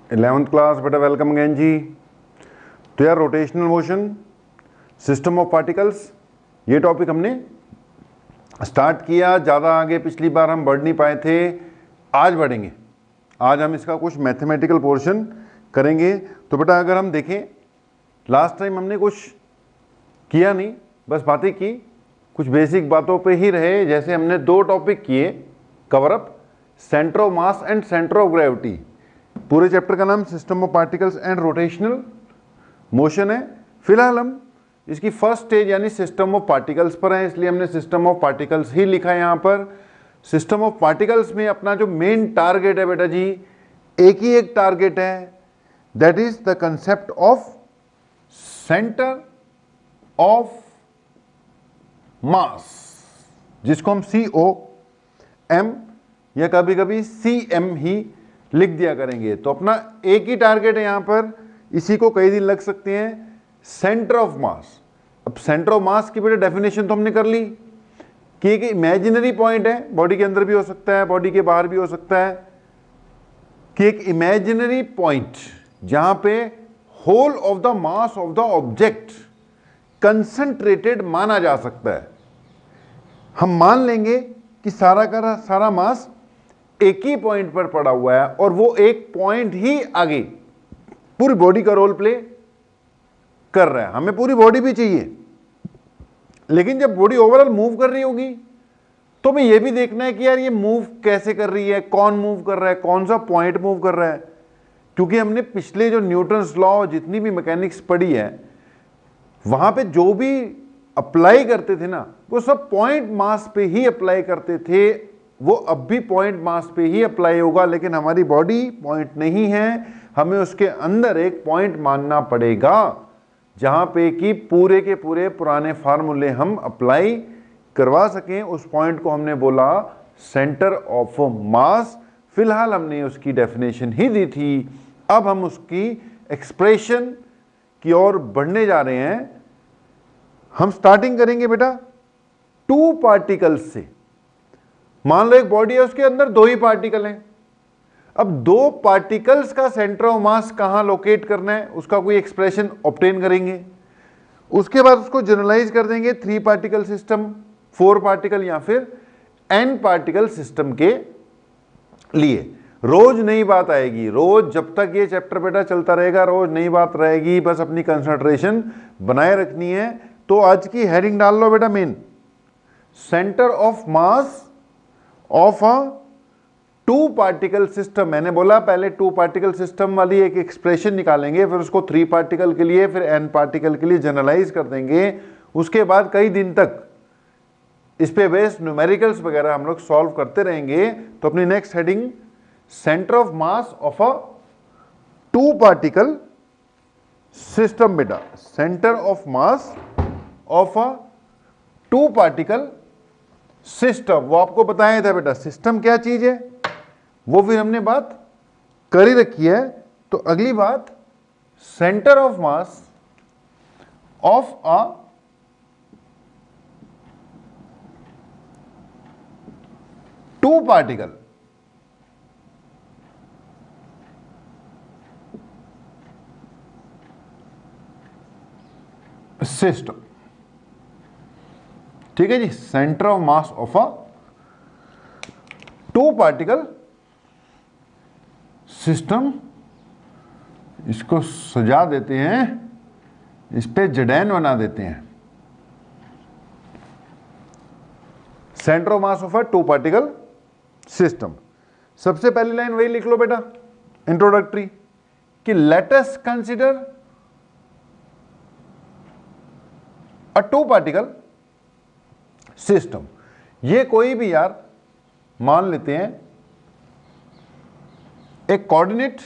11th class बेटा, welcome again जी। तो यार rotational motion, system of particles, ये टॉपिक हमने स्टार्ट किया। ज़्यादा आगे पिछली बार हम बढ़ नहीं पाए थे, आज बढ़ेंगे। आज हम इसका कुछ मैथमेटिकल पोर्शन करेंगे। तो बेटा अगर हम देखें, लास्ट टाइम हमने कुछ किया नहीं, बस बातें की, कुछ बेसिक बातों पे ही रहे। जैसे हमने दो टॉपिक किए cover up, centre of mass and centre of gravity. पूरे चैप्टर का नाम system of particles and rotational motion है। फिलहाल हम इसकी फर्स्ट स्टेज यानी सिस्टम ऑफ पार्टिकल्स पर है, इसलिए हमने सिस्टम ऑफ पार्टिकल्स ही लिखा है यहाँ पर। सिस्टम ऑफ पार्टिकल्स में अपना जो मेन टारगेट है बेटा जी, एक ही एक टारगेट है, that is the concept of centre of मास, जिसको हम COM या कभी कभी CM ही लिख दिया करेंगे। तो अपना एक ही टारगेट है यहां पर, इसी को कई दिन लग सकते हैं, सेंटर ऑफ मास। अब सेंटर ऑफ मास की बेटा डेफिनेशन तो हमने कर ली कि एक इमेजिनरी पॉइंट है, बॉडी के अंदर भी हो सकता है, बॉडी के बाहर भी हो सकता है, कि एक इमेजिनरी पॉइंट जहां पे whole of the mass of the object concentrated माना जा सकता है। हम मान लेंगे कि सारा का सारा मास एक ही पॉइंट पर पड़ा हुआ है और वो एक पॉइंट ही आगे पूरी बॉडी का रोल प्ले कर रहा है। हमें पूरी बॉडी भी चाहिए, लेकिन जब बॉडी ओवरऑल मूव कर रही होगी तो हमें यह भी देखना है कि यार ये मूव कैसे कर रही है, कौन मूव कर रहा है, कौन सा पॉइंट मूव कर रहा है। क्योंकि हमने पिछले जो न्यूटन्स लॉ, जितनी भी मैकेनिक्स पढ़ी है, वहां पे जो भी अप्लाई करते थे ना, वो सब पॉइंट मास पे ही अप्लाई करते थे। वो अब भी पॉइंट मास पे ही अप्लाई होगा, लेकिन हमारी बॉडी पॉइंट नहीं है, हमें उसके अंदर एक पॉइंट मानना पड़ेगा जहां पे कि पूरे के पूरे पुराने फार्मूले हम अप्लाई करवा सकें। उस पॉइंट को हमने बोला सेंटर ऑफ मास। फिलहाल हमने उसकी डेफिनेशन ही दी थी, अब हम उसकी एक्सप्रेशन की ओर बढ़ने जा रहे हैं। हम स्टार्टिंग करेंगे बेटा टू पार्टिकल्स से। मान लो एक बॉडी है, उसके अंदर दो ही पार्टिकल हैं। अब दो पार्टिकल्स का सेंटर ऑफ मास कहां लोकेट करना है, उसका कोई एक्सप्रेशन ऑब्टेन करेंगे। उसके बाद उसको जनरलाइज कर देंगे 3 पार्टिकल सिस्टम, 4 पार्टिकल या फिर n पार्टिकल सिस्टम के लिए। रोज नई बात आएगी, रोज जब तक ये चैप्टर बेटा चलता रहेगा रोज नई बात रहेगी, बस अपनी कंसंट्रेशन बनाए रखनी है। तो आज की हेडिंग डाल लो बेटा, main centre of mass of a 2 particle system. मैंने बोला पहले 2 पार्टिकल सिस्टम वाली एक एक्सप्रेशन निकालेंगे, फिर उसको 3 पार्टिकल के लिए, फिर n पार्टिकल के लिए जनरलाइज कर देंगे। उसके बाद कई दिन तक इस पे बेस्ड न्यूमेरिकल्स वगैरह हम लोग सॉल्व करते रहेंगे। तो अपनी next heading centre of mass of a 2 particle system बेटा, centre of mass of a 2 particle system. वो आपको बताया था बेटा, सिस्टम क्या चीज है वो फिर हमने बात कर ही रखी है। तो अगली बात centre of mass of a 2 particle system. ठीक है जी, centre of mass of a 2 particle system. इसको सजा देते हैं, इस पे जडैन बना देते हैं। Centre of mass of a 2 particle system. सबसे पहली लाइन वही लिख लो बेटा इंट्रोडक्टरी, कि let us consider a 2 particle system. ये कोई भी यार मान लेते हैं एक कोऑर्डिनेट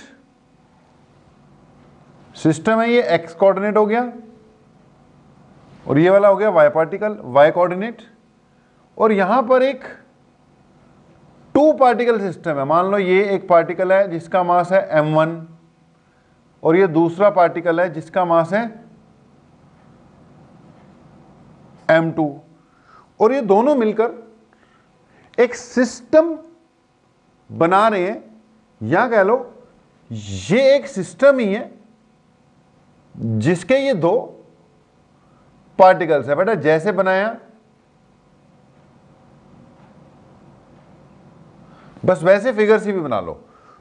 सिस्टम है, ये x कोऑर्डिनेट हो गया और ये वाला हो गया y पार्टिकल, y कोऑर्डिनेट। और यहां पर एक 2 पार्टिकल सिस्टम है। मान लो ये एक पार्टिकल है जिसका मास है m1 और ये दूसरा पार्टिकल है जिसका मास है m2, और ये दोनों मिलकर एक सिस्टम बना रहे हैं, या कह लो ये एक सिस्टम ही है जिसके ये दो पार्टिकल्स है। बेटा जैसे बनाया बस वैसे फिगर सी भी बना लो।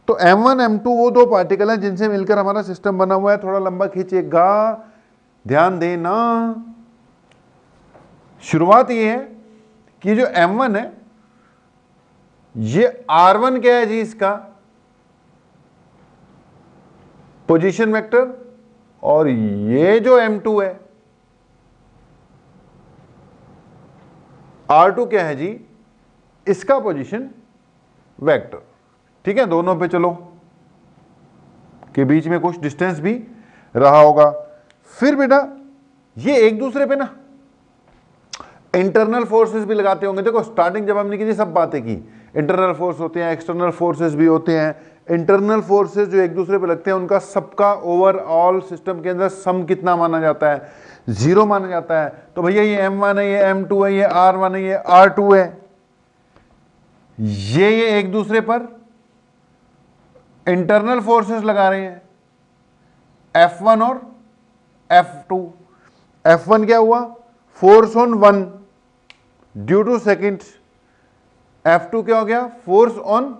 तो m1 m2 वो दो पार्टिकल हैं जिनसे मिलकर हमारा सिस्टम बना हुआ है। थोड़ा लंबा खींचेगा, ध्यान देना। शुरुआत ये है कि जो m1 है ये r1 क्या है जी, इसका पोजीशन वेक्टर, और ये जो m2 है r2 क्या है जी, इसका पोजीशन वेक्टर। ठीक है, दोनों पे चलो के बीच में कुछ डिस्टेंस भी रहा होगा। फिर बेटा ये एक दूसरे पे ना इंटरनल फोर्सेस भी लगाते होंगे। देखो स्टार्टिंग जब हमने की सब बातें की, इंटरनल फोर्स होते हैं, एक्सटर्नल फोर्सेस भी होते हैं। इंटरनल फोर्सेस जो एक दूसरे पे लगते हैं उनका सबका ओवरऑल सिस्टम के अंदर सम कितना माना जाता है, 0 माना जाता है। तो भैया ये m1 है, ये m2 है, ये r1 है, ये r2 है, ये एक दूसरे पर इंटरनल फोर्सेस लगा रहे हैं, F1 और F2। F1 क्या हुआ, force on one due to second. F2 क्या हो गया, फोर्स ऑन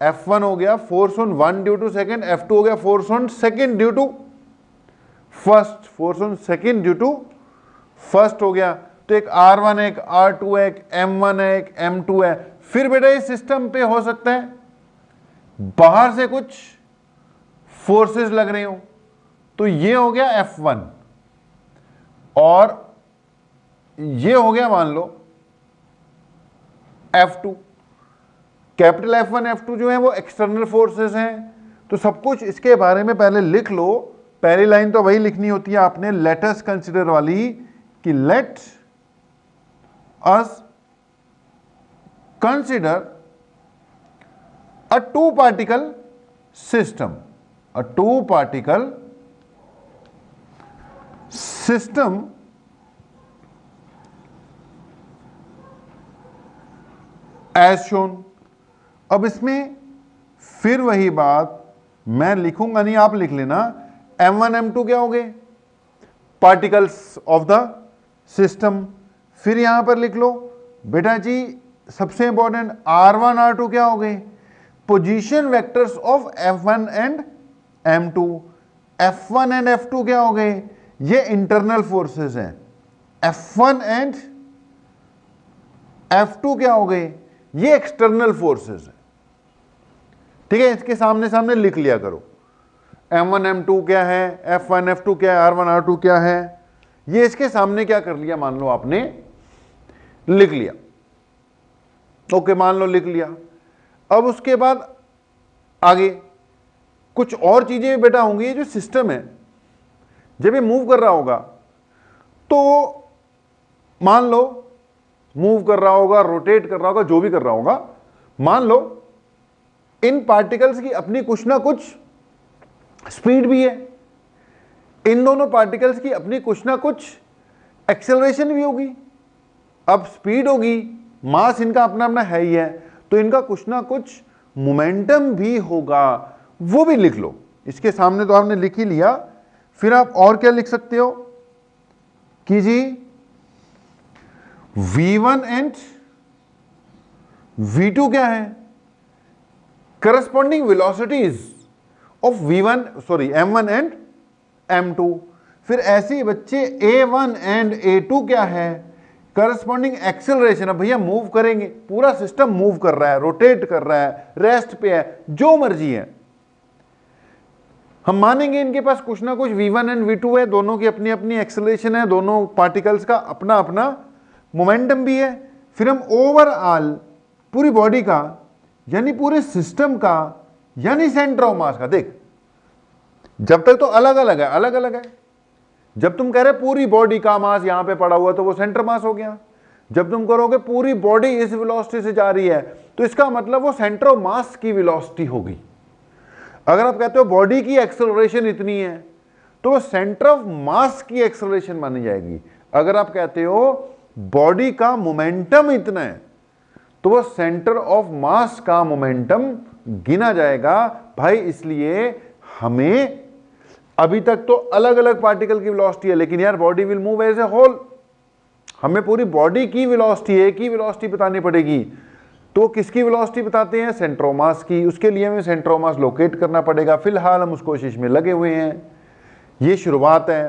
F1 हो गया force on one due to second, F2 हो गया force on second due to first, force on second due to first हो गया। तो एक R1 है, एक R2 है, एक M1 है, एक M2 है। फिर बेटा इस सिस्टम पे हो सकता है बाहर से कुछ फोर्सेस लग रहे हो, तो ये हो गया F1 और ये हो गया मान लो F2। कैपिटल F1 F2 जो है वो एक्सटर्नल फोर्सेस हैं। तो सब कुछ इसके बारे में पहले लिख लो। पहली लाइन तो वही लिखनी होती है आपने, लेट अस कंसिडर वाली, कि let us consider a two particle system, a two particle system as shown। अब इसमें फिर वही बात, मैं लिखूंगा नहीं, आप लिख लेना। m1 m2 क्या हो गए, पार्टिकल्स ऑफ द सिस्टम। फिर यहां पर लिख लो बेटा जी सबसे इंपॉर्टेंट r1 r2 क्या हो गए, position vectors of F1 and M2। F1 and F2 क्या हो गए, ये इंटरनल फोर्सेस हैं। F1 एंड F2 क्या हो गए, ये एक्सटर्नल फोर्सेस हैं। ठीक है, इसके सामने सामने लिख लिया करो, M1 M2 क्या है, F1 F2 क्या है, R1 R2 क्या है। ये इसके सामने क्या कर लिया, मान लो आपने लिख लिया। ओके, मान लो लिख लिया। अब उसके बाद आगे कुछ और चीजें भी बेटा होंगी। ये जो सिस्टम है जब ये मूव कर रहा होगा तो मान लो मूव कर रहा होगा, रोटेट कर रहा होगा, जो भी कर रहा होगा, मान लो इन पार्टिकल्स की अपनी कुछ ना कुछ स्पीड भी है, इन दोनों पार्टिकल्स की अपनी कुछ ना कुछ एक्सेलरेशन भी होगी। अब स्पीड होगी, मास इनका अपना अपना है ही है, तो इनका कुछ ना कुछ मोमेंटम भी होगा, वो भी लिख लो। इसके सामने तो आपने लिख ही लिया। फिर आप और क्या लिख सकते हो कि जी V1 एंड V2 क्या है, corresponding velocities of M1 and M2। फिर ऐसे ही बच्चे A1 एंड A2 क्या है, करस्पॉन्डिंग एक्सेलरेशन। अब भैया मूव करेंगे, पूरा सिस्टम मूव कर रहा है, रोटेट कर रहा है, रेस्ट पे है, जो मर्जी है, हम मानेंगे इनके पास कुछ ना कुछ V1 एंड V2 है, दोनों की अपनी अपनी एक्सेलरेशन है, दोनों पार्टिकल्स का अपना अपना मोमेंटम भी है। फिर हम ओवरऑल पूरी बॉडी का यानी पूरे सिस्टम का यानी सेंटर ऑफ मास का, देख जब तक तो अलग अलग है, अलग अलग है। जब तुम कह रहे पूरी बॉडी का मास यहां पे पड़ा हुआ तो वो सेंटर मास हो गया। जब तुम करोगे पूरी बॉडी इस वेलोसिटी से जा रही है तो इसका मतलब वो सेंटर ऑफ मास की वेलोसिटी होगी। अगर आप कहते हो बॉडी की एक्सेलरेशन इतनी है तो वो सेंटर ऑफ मास की एक्सेलरेशन मानी जाएगी। अगर आप कहते हो बॉडी का मोमेंटम इतना है तो वो सेंटर ऑफ मास का मोमेंटम गिना जाएगा। भाई इसलिए हमें अभी तक तो अलग अलग पार्टिकल की वेलोसिटी है, लेकिन यार body will move as a whole, हमें पूरी बॉडी की वेलोसिटी, एक ही वेलोसिटी बतानी पड़ेगी। तो किसकी वेलोसिटी बताते हैं? सेंटर ऑफ मास की। उसके लिए हमें सेंटर ऑफ मास लोकेट करना पड़ेगा। फिलहाल हम उस कोशिश में लगे हुए हैं, ये शुरुआत है।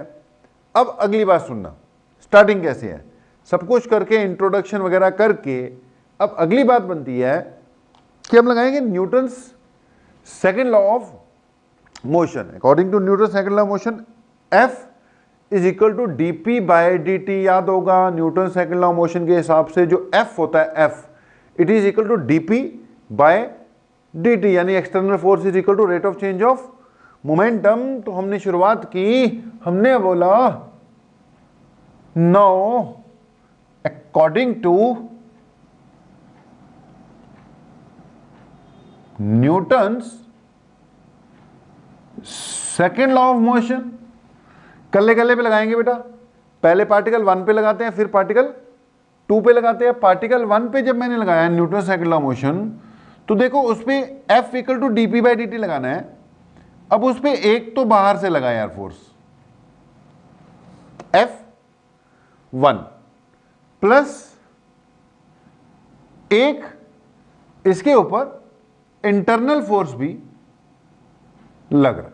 अब अगली बात सुनना, स्टार्टिंग कैसे है, सब कुछ करके इंट्रोडक्शन वगैरह करके अब अगली बात बनती है कि हम लगाएंगे Newton's second law of motion. According to Newton second law of motion, F is equal to D P by D T. याद होगा Newton second law of motion के हिसाब से जो एफ होता है, F it is equal to D P by D T, यानी external force is equal to rate of change of momentum. तो हमने शुरुआत की, हमने बोला no according to Newton's second law of motion, कल्ले कल्ले पे लगाएंगे बेटा। पहले पार्टिकल 1 पे लगाते हैं, फिर पार्टिकल 2 पे लगाते हैं। पार्टिकल 1 पे जब मैंने लगाया Newton second law of motion, तो देखो उस पे F equal to D P by D t लगाना है। अब उस पे एक तो बाहर से लगा यार फोर्स F1 प्लस एक इसके ऊपर इंटरनल फोर्स भी लग रहा है,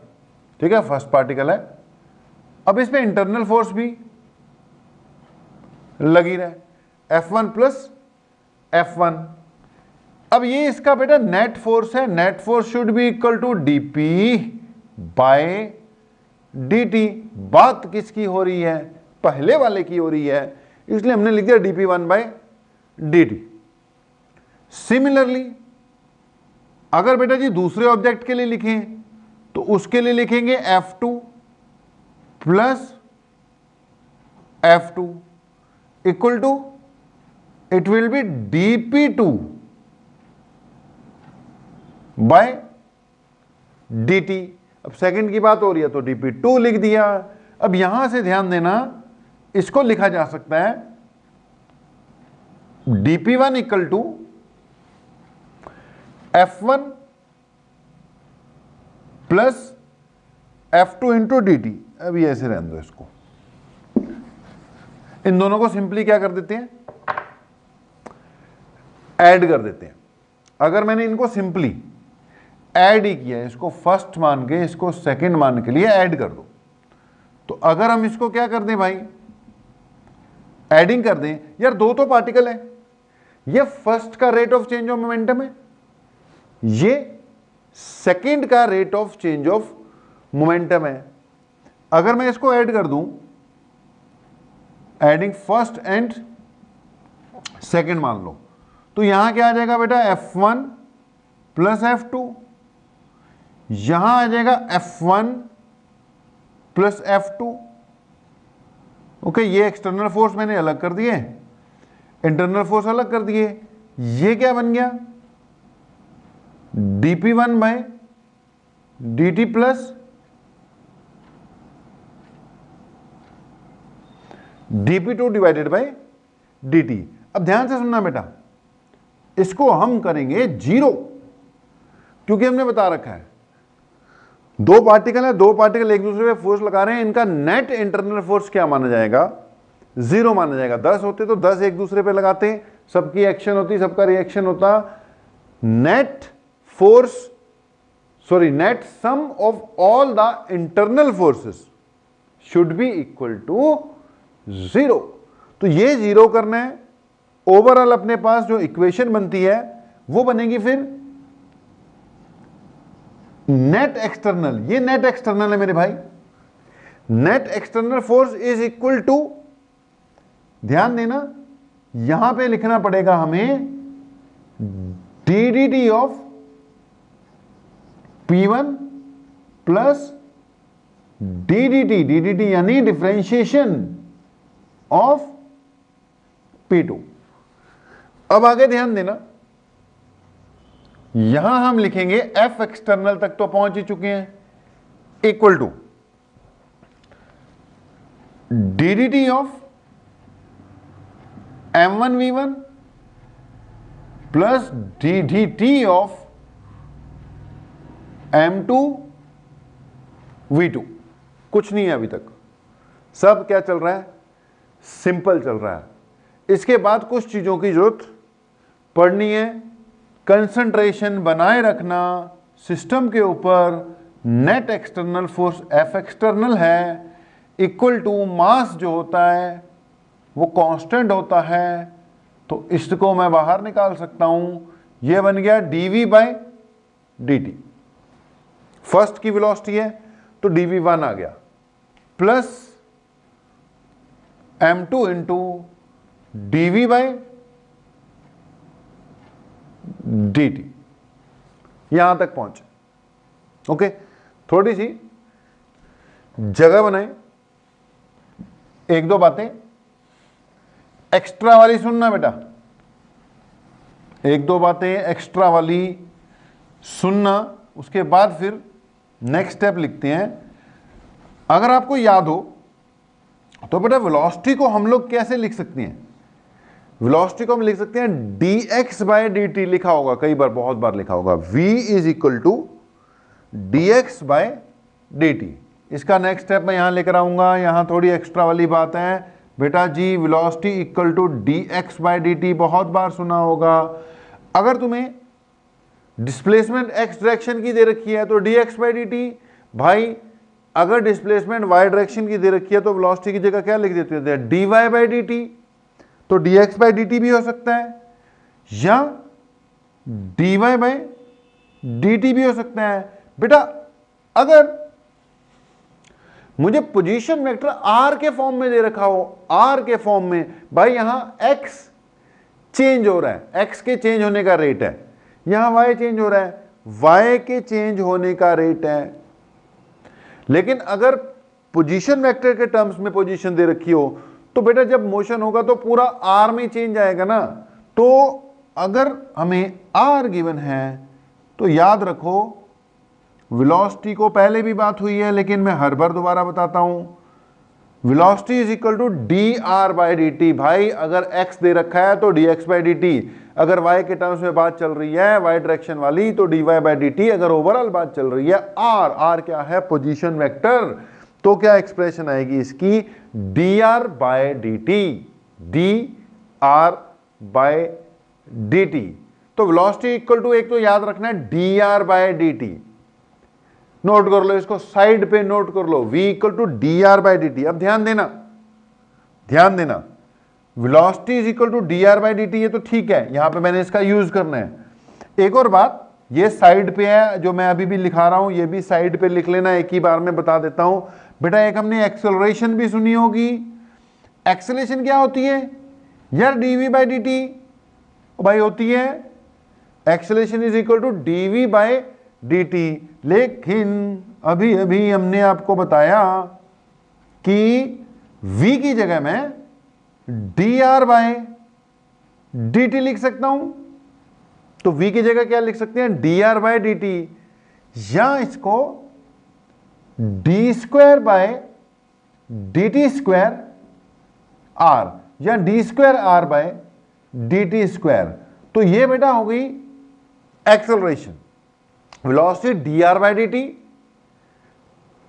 ठीक है, फर्स्ट पार्टिकल है। अब इस पे इंटरनल फोर्स भी लगी रहा है, F1 प्लस F1। अब ये इसका बेटा नेट फोर्स है, net force should be equal to dp by dt। बात किसकी हो रही है? पहले वाले की हो रही है, इसलिए हमने लिख दिया dp1 बाय dt। सिमिलरली अगर बेटा जी दूसरे ऑब्जेक्ट के लिए लिखें तो उसके लिए लिखेंगे F2 plus F2 equal to, it will be dp2 by dt। अब सेकंड की बात हो रही है तो dp2 लिख दिया। अब यहां से ध्यान देना, इसको लिखा जा सकता है dp1 equal to F1 plus F2 into d t. अब ये ऐसे रहने दो, इसको इन दोनों को सिंपली क्या कर देते हैं? ऐड कर देते हैं। अगर मैंने इनको सिंपली ऐड ही किया, इसको फर्स्ट मान के इसको सेकंड मान के लिए ऐड कर दो, तो अगर हम इसको क्या कर दें भाई, एडिंग कर दें, यार दो तो पार्टिकल है, ये फर्स्ट का rate of change of momentum है, ये सेकंड का rate of change of momentum है। अगर मैं इसको ऐड कर दूं, एडिंग फर्स्ट एंड सेकंड मान लो, तो यहां क्या आ जाएगा बेटा? F1 plus F2। यहां आ जाएगा F1 प्लस F2। ओके, ये एक्सटर्नल फोर्स मैंने अलग कर दिए, इंटरनल फोर्स अलग कर दिए। ये क्या बन गया? dp1 by dt plus dp2 divided by dt। अब ध्यान से सुनना बेटा, इसको हम करेंगे जीरो, क्योंकि हमने बता रखा है दो पार्टिकल है, दो पार्टिकल एक दूसरे पे फोर्स लगा रहे हैं, इनका नेट इंटरनल फोर्स क्या माना जाएगा? जीरो माना जाएगा। 10 होते तो 10 एक दूसरे पे लगाते, सबकी एक्शन होती, सबका रिएक्शन होता। Net force, sorry, net sum of all the internal forces should be equal to zero. तो ये जीरो करना है। ओवरऑल अपने पास जो इक्वेशन बनती है वो बनेगी फिर नेट एक्सटर्नल। ये नेट एक्सटर्नल है मेरे भाई। Net external force is equal to, ध्यान देना, यहां पे लिखना पड़ेगा हमें ddT of P1 plus ddT यानी डिफरेंशिएशन ऑफ P2। अब आगे ध्यान देना, यहां हम लिखेंगे F एक्सटर्नल तक तो पहुंच ही चुके हैं, equal to ddT of M1V1 plus ddT of m2 v2, कुछ नहीं है अभी तक, सब क्या चल रहा है, सिंपल चल रहा है। इसके बाद कुछ चीजों की जरूरत पड़नी है, कंसंट्रेशन बनाए रखना सिस्टम के ऊपर, net external force F external है इक्वल टू मास जो होता है वो कांस्टेंट होता है, तो इसको मैं बाहर निकाल सकता हूं, ये बन गया dv/dt। फर्स्ट की वेलोसिटी है तो dv1 आ गया, प्लस m2 इंटू dv/dt, यहां तक पहुंचे। ओके, थोड़ी सी जगह बनाए, एक दो बातें एक्स्ट्रा वाली सुनना बेटा, एक दो बातें एक्स्ट्रा वाली सुनना, उसके बाद फिर नेक्स्ट स्टेप लिखते हैं। अगर आपको याद हो तो बेटा वेलोसिटी को हम लोग कैसे लिख सकते हैं, वेलोसिटी को हम लिख सकते हैं dx/dt, लिखा होगा कई बार, बहुत बार लिखा होगा, v is equal to dx/dt। इसका नेक्स्ट स्टेप मैं यहां लेकर आऊंगा, यहां थोड़ी एक्स्ट्रा वाली बात है बेटा जी, वेलोसिटी इक्वल टू dx/dt बहुत बार सुना होगा। अगर तुम्हें डिस्प्लेसमेंट x डायरेक्शन की दे रखी है तो dx/dt, भाई अगर डिस्प्लेसमेंट y डायरेक्शन की दे रखी है तो वेलोसिटी की जगह क्या लिख देते हैं, dy/dt, तो dx/dt भी हो सकता है या dy/dt भी हो सकता है। बेटा अगर मुझे पोजीशन वेक्टर r के फॉर्म में दे रखा हो, r के फॉर्म में, भाई यहां x चेंज हो रहा है, x के चेंज होने का रेट है, यहां y चेंज हो रहा है, y के चेंज होने का रेट है। लेकिन अगर पोजीशन वेक्टर के टर्म्स में पोजीशन दे रखी हो तो बेटा जब मोशन होगा तो पूरा r में चेंज आएगा ना। तो अगर हमें r गिवन है तो याद रखो, वेलोसिटी को पहले भी बात हुई है लेकिन मैं हर बार दोबारा बताता हूं, velocity is equal to dr/dt। भाई अगर x दे रखा है तो dx/dt, अगर y के टर्म्स में बात चल रही है y डायरेक्शन वाली तो dy/dt, अगर ओवरऑल बात चल रही है r क्या है, पोजीशन वेक्टर, तो क्या एक्सप्रेशन आएगी इसकी, dr/dt, dr/dt। तो वेलोसिटी इक्वल टू, एक तो याद रखना है dr/dt, नोट कर लो इसको, साइड पे नोट कर लो, v इक्वल टू dr/dt। अब ध्यान देना, ध्यान देना, velocity is equal to dr/dt, ये तो ठीक है, यहां पे मैंने इसका यूज करना है। एक और बात, ये साइड पे है जो मैं अभी भी लिखा रहा हूं, ये भी साइड पे लिख लेना, एक ही बार में बता देता हूं बेटा। एक हमने एक्सेलरेशन भी सुनी होगी, एक्सेलरेशन क्या होती है यार, dv/dt भाई होती है, acceleration is equal to dv/dt। लेकिन अभी अभी हमने आपको बताया कि v की जगह मैं dr/dt लिख सकता हूं, तो v की जगह क्या लिख सकते हैं, dr/dt, या इसको d²/dt² r या d²r/dt²। तो ये बेटा हो गई acceleration, velocity dr/dt,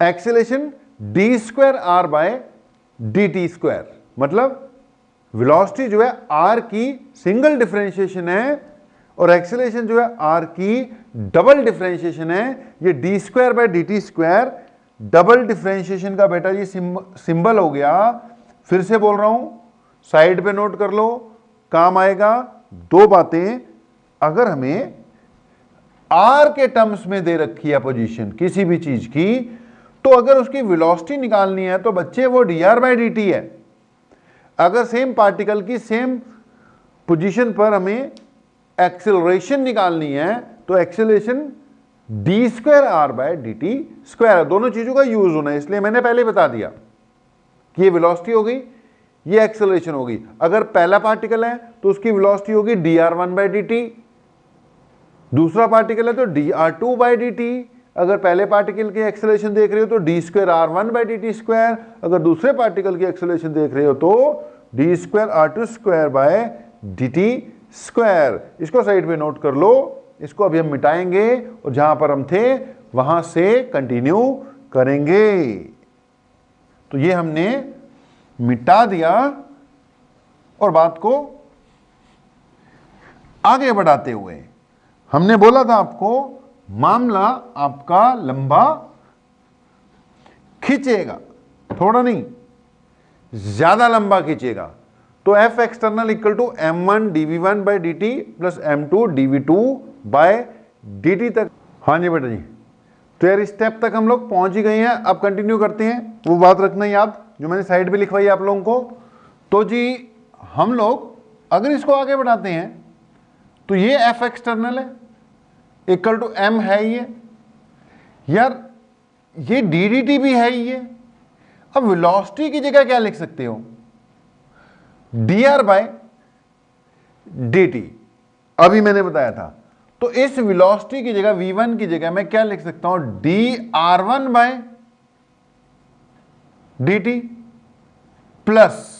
acceleration d²r/dt²। मतलब वेलोसिटी जो है r की सिंगल डिफरेंशिएशन है और एक्सेलरेशन जो है r की डबल डिफरेंशिएशन है। ये d²/dt² डबल डिफरेंशिएशन का बेटा ये सिंबल हो गया। फिर से बोल रहा हूं, साइड पे नोट कर लो, काम आएगा। दो बातें, अगर हमें r के टर्म्स में दे रखी है पोजीशन किसी भी चीज की, तो अगर उसकी वेलोसिटी निकालनी है तो बच्चे वो dr/dt है। अगर सेम पार्टिकल की सेम पोजीशन पर हमें एक्सेलरेशन निकालनी है तो एक्सेलरेशन d²r/dt²। दोनों चीजों का यूज होना है, इसलिए मैंने पहले बता दिया कि ये वेलोसिटी हो गई, ये एक्सेलरेशन होगी। अगर पहला पार्टिकल है तो उसकी वेलोसिटी होगी dr1/dt, दूसरा पार्टिकल है तो dr2/dt। अगर पहले पार्टिकल की एक्सेलरेशन देख रहे हो तो d²r1/dt², अगर दूसरे पार्टिकल की एक्सेलरेशन देख रहे हो तो d²r2/dt²। इसको साइड पे नोट कर लो, इसको अभी हम मिटाएंगे और जहां पर हम थे वहां से कंटिन्यू करेंगे। तो ये हमने मिटा दिया और बात को आगे बढ़ाते हुए हमने बोला था आपको मामला आपका लंबा खींचेगा, थोड़ा नहीं ज्यादा लंबा खींचेगा। तो F external equal to m1 dv1 by D t plus m2 dv2 by dt तक। हाँ जी बेटा जी, तो यार इस स्टेप तक हम लोग पहुंच ही गए हैं। अब कंटिन्यू करते हैं, वो बात रखना याद जो मैंने साइड पे लिखवाई आप लोगों को। तो जी हम लोग अगर इसको आगे बढ़ाते हैं तो ये एफ एक्सटर्नल है इक्वल टू m है ये, यार ये dt भी है ये। अब वेलोसिटी की जगह क्या लिख सकते हो, dr बाय dt, अभी मैंने बताया था। तो इस वेलोसिटी की जगह v1 की जगह मैं क्या लिख सकता हूं, dr1 bye dt plus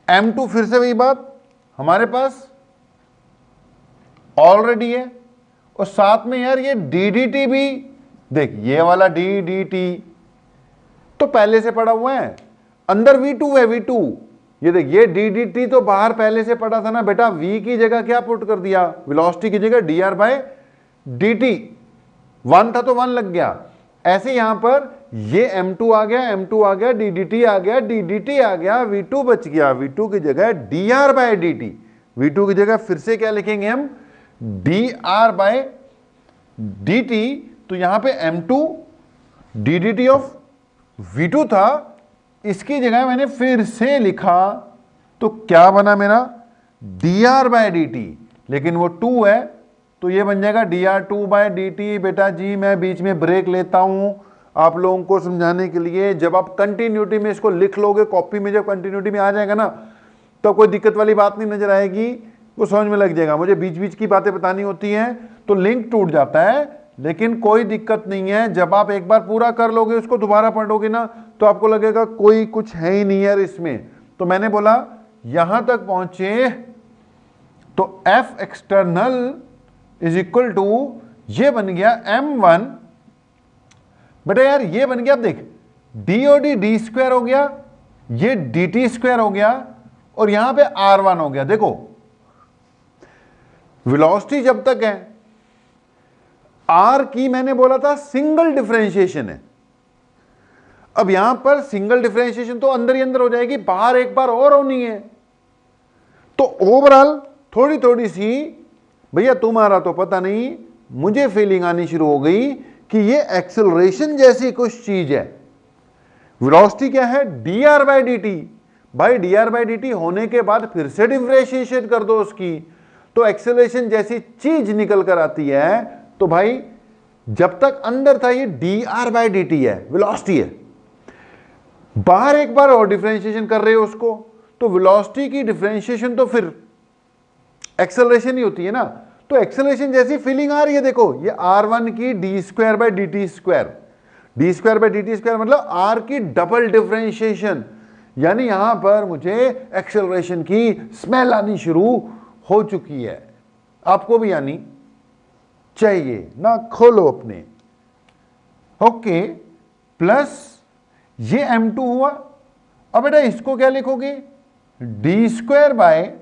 m2, फिर से वही बात हमारे पास ऑलरेडी है, और साथ में यार ये ddt भी देख, ये वाला ddt तो पहले से पड़ा हुआ है, अंदर v2 है v2, ये देख ये ddt तो बाहर पहले से पड़ा था ना बेटा, v की जगह क्या पुट कर दिया, वेलोसिटी की जगह dr बाय dt, 1 था तो 1 लग गया। ऐसे यहां पर ये m2 आ गया, m2 आ गया, ddt आ गया, ddt आ गया, v2 बच गया, v2 की जगह dr बाय dt, v2 की जगह फिर से क्या लिखेंगे हम, dr बाय dt। तो यहां पे m2 ddt ऑफ v2 था, इसकी जगह मैंने फिर से लिखा तो क्या बना मेरा, dr बाय dt, लेकिन वो 2 है तो ये बन जाएगा dr2 बाय dt। बेटा जी मैं बीच में ब्रेक लेता हूं आप लोगों को समझाने के लिए, जब आप कंटिन्यूटी में इसको लिख लोगे कॉपी में, जब कंटिन्यूटी में आ जाएगा ना तो कोई दिक्कत वाली बात नहीं नजर आएगी, वो समझ में लग जाएगा। मुझे बीच बीच की बातें बतानी होती हैं तो लिंक टूट जाता है, लेकिन कोई दिक्कत नहीं है, जब आप एक बार पूरा कर लोगे उसको दोबारा पढ़ोगे ना तो आपको लगेगा कोई कुछ है ही नहीं यार इसमें। तो मैंने बोला यहां तक पहुंचे तो F external is equal to ये बन गया m1, बेटा यार ये बन गया, अब देख d और d स्क्वायर हो गया, ये dt स्क्वायर हो गया, और यहां पे r1 हो गया। देखो वेलोसिटी जब तक है r की मैंने बोला था सिंगल डिफरेंशिएशन है, अब यहां पर सिंगल डिफरेंशिएशन तो अंदर ही अंदर हो जाएगी, बाहर एक बार और होनी है। तो ओवरऑल थोड़ी थोड़ी सी भैया तुम्हारा तो पता नहीं, मुझे फीलिंग आनी शुरू हो गई कि ये एक्सेलरेशन जैसी कुछ चीज है। वेलोसिटी क्या है, dr बाय dt, भाई dr बाय dt होने के बाद फिर से डिफरेंशिएशन कर दो उसकी, तो एक्सेलरेशन जैसी चीज निकल कर आती है। तो भाई जब तक अंदर था ये dr बाय dt है, वेलोसिटी है, बाहर एक बार और डिफरेंशिएशन कर रहे हो उसको, तो वेलोसिटी की डिफरेंशिएशन तो फिर एक्सेलरेशन ही होती है ना। तो एक्सेलरेशन जैसी फीलिंग आ रही है, देखो ये r1 की d square by dt square, d square by dt square मतलब r की डबल डिफरेंशिएशन, यानी यहां पर मुझे एक्सेलरेशन की स्मेल आनी शुरू हो चुकी है, आपको भी आनी चाहिए ना, खोलो अपने। ओके प्लस ये m2 हुआ, अब बेटा इसको क्या लिखोगे, d square by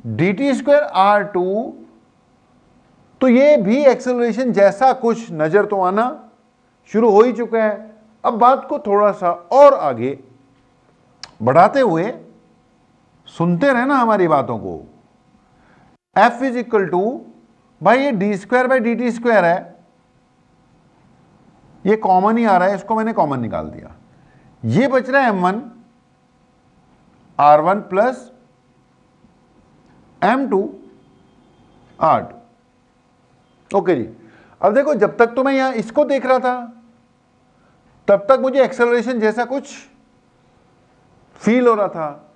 dt square r2, तो ये भी एक्सेलरेशन जैसा कुछ नजर तो आना शुरू हो ही चुका है। अब बात को थोड़ा सा और आगे बढ़ाते हुए सुनते रहना हमारी बातों को। f इज इक्वल टू, भाई ये D square by D T square है, ये कॉमन ही आ रहा है, इसको मैंने कॉमन निकाल दिया, ये बच रहा है m1 r1 plus m2 r2। Okay जी, अब देखो जब तक तो मैं यहां इसको देख रहा था तब तक मुझे एक्सेलरेशन जैसा कुछ फील हो रहा था,